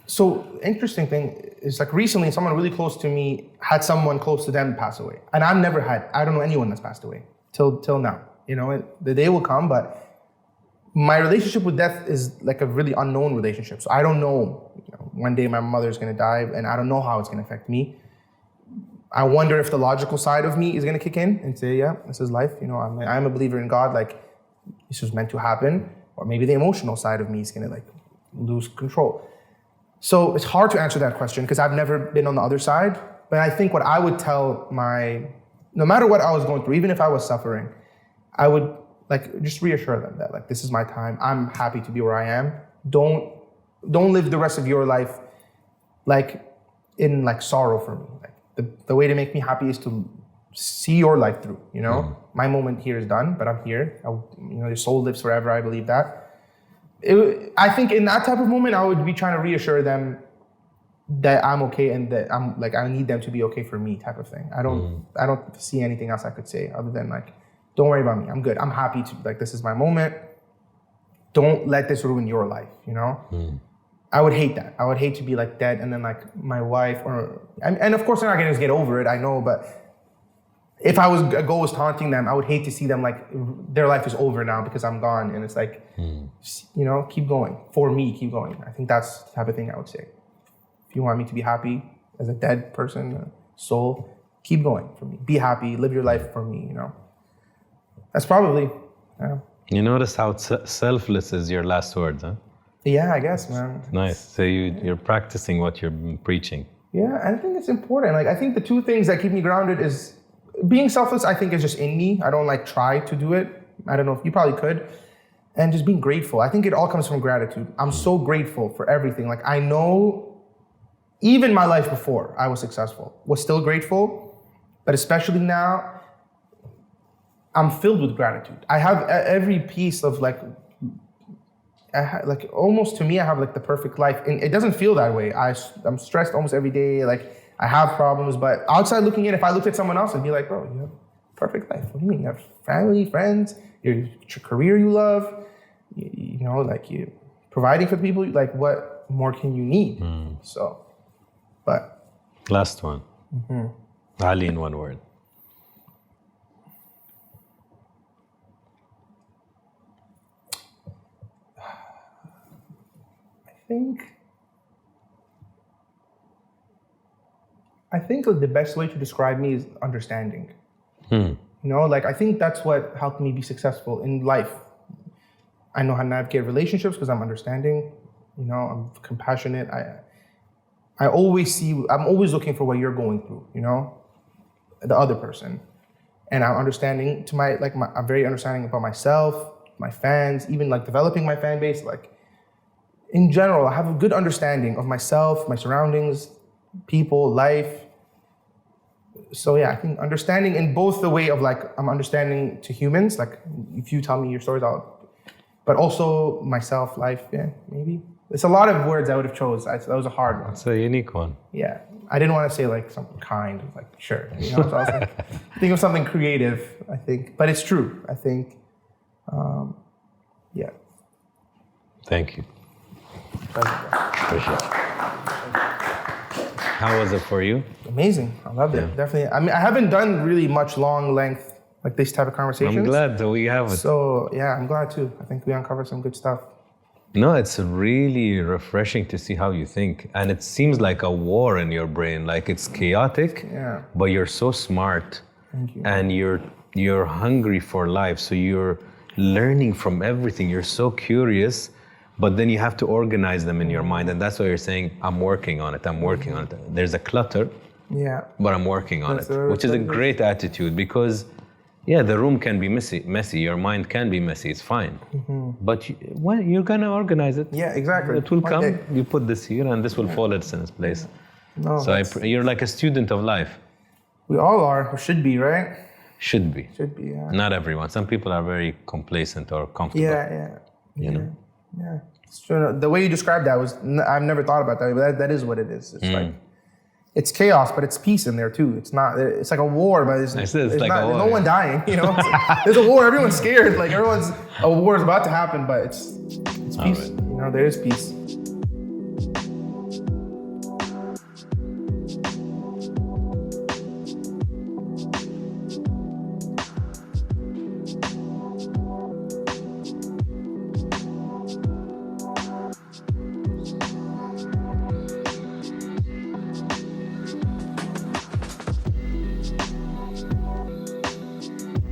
Speaker 2: So, interesting thing is, like, recently someone really close to me had someone close to them pass away. And I don't know anyone that's passed away till now. The day will come, but my relationship with death is like a really unknown relationship. So I don't know, one day my mother's gonna die, and I don't know how it's gonna affect me. I wonder if the logical side of me is gonna kick in and say, yeah, this is life. I'm a believer in God. Like, this was meant to happen, or maybe the emotional side of me is gonna like lose control. So it's hard to answer that question because I've never been on the other side. But I think what I would tell no matter what I was going through, even if I was suffering, I would like just reassure them that like this is my time. I'm happy to be where I am. Don't live the rest of your life like in like sorrow for me. Like the way to make me happy is to see your life through. You know, my moment here is done, but I'm here. Your soul lives forever. I believe that. I think in that type of moment, I would be trying to reassure them that I'm okay and that I'm like I need them to be okay for me, type of thing. I don't see anything else I could say other than like, don't worry about me. I'm good. I'm happy to like this is my moment. Don't let this ruin your life. You know. I would hate that. I would hate to be like dead and then like my wife and of course they're not gonna just get over it. I know, but if I was a ghost haunting them, I would hate to see them like their life is over now because I'm gone. And it's like, you know, keep going. For me, keep going. I think that's the type of thing I would say. If you want me to be happy as a dead person, soul, keep going for me. Be happy, live your life for me, you know. That's probably,
Speaker 1: You notice how selfless is your last words, huh?
Speaker 2: Yeah, I guess, man.
Speaker 1: Nice. So you're practicing what you're preaching.
Speaker 2: Yeah, and I think it's important. Like, I think the two things that keep me grounded is being selfless, I think, is just in me. I don't like try to do it. I don't know if you probably could. And just being grateful. I think it all comes from gratitude. I'm so grateful for everything. Like, I know even my life before I was successful was still grateful, but especially now, I'm filled with gratitude. I have every piece of like almost to me, I have like the perfect life. And it doesn't feel that way. I'm stressed almost every day. Like, I have problems, but outside looking in, if I looked at someone else, I'd be like, bro, you have a perfect life. What do you mean? You have family, friends, your career you love, you know, like you providing for the people, like what more can you need? So, but.
Speaker 1: Last one. Ali in one word.
Speaker 2: I think the best way to describe me is understanding. You know, like I think that's what helped me be successful in life. I know how to navigate relationships because I'm understanding. You know, I'm compassionate. I'm always looking for what you're going through. You know, the other person, and I'm understanding I'm very understanding about myself, my fans, even like developing my fan base. Like in general, I have a good understanding of myself, my surroundings, people, life. So yeah, I think understanding in both the way of like I'm understanding to humans, like if you tell me your stories, but also myself, life. Yeah, maybe it's a lot of words I would have chose. That was a hard one.
Speaker 1: It's a unique one.
Speaker 2: Yeah, I didn't want to say like something kind, like sure, you know. So I was like, think of something creative. I think, but it's true. I think, yeah.
Speaker 1: Thank you. Appreciate it. How was it for you?
Speaker 2: Amazing. I loved it. Definitely. I mean, I haven't done really much long length, like this type of conversations.
Speaker 1: I'm glad that we have it.
Speaker 2: So yeah, I'm glad too. I think we uncovered some good stuff.
Speaker 1: No, it's really refreshing to see how you think. And it seems like a war in your brain. Like it's chaotic, but you're so smart.
Speaker 2: Thank you.
Speaker 1: And you're hungry for life. So you're learning from everything. You're so curious. But then you have to organize them in your mind. And that's why you're saying, I'm working on it. I'm working on it. There's a clutter, but I'm working on it, which is a great attitude because, the room can be messy. Your mind can be messy. It's fine. But you're going to organize it.
Speaker 2: Yeah, exactly.
Speaker 1: It will come. You put this here and this will fall in its place. No, so you're like a student of life.
Speaker 2: We all are, or should be, right?
Speaker 1: Should be.
Speaker 2: Should be, yeah.
Speaker 1: Not everyone. Some people are very complacent or comfortable. You know?
Speaker 2: Yeah, it's true. The way you described that I've never thought about that, but that is what it is. It's like, it's chaos, but it's peace in there too. It's not, it's like a war, but it's like not, there's no one dying, you know? There's a war, everyone's scared, like a war is about to happen, but it's peace, you know, there is peace.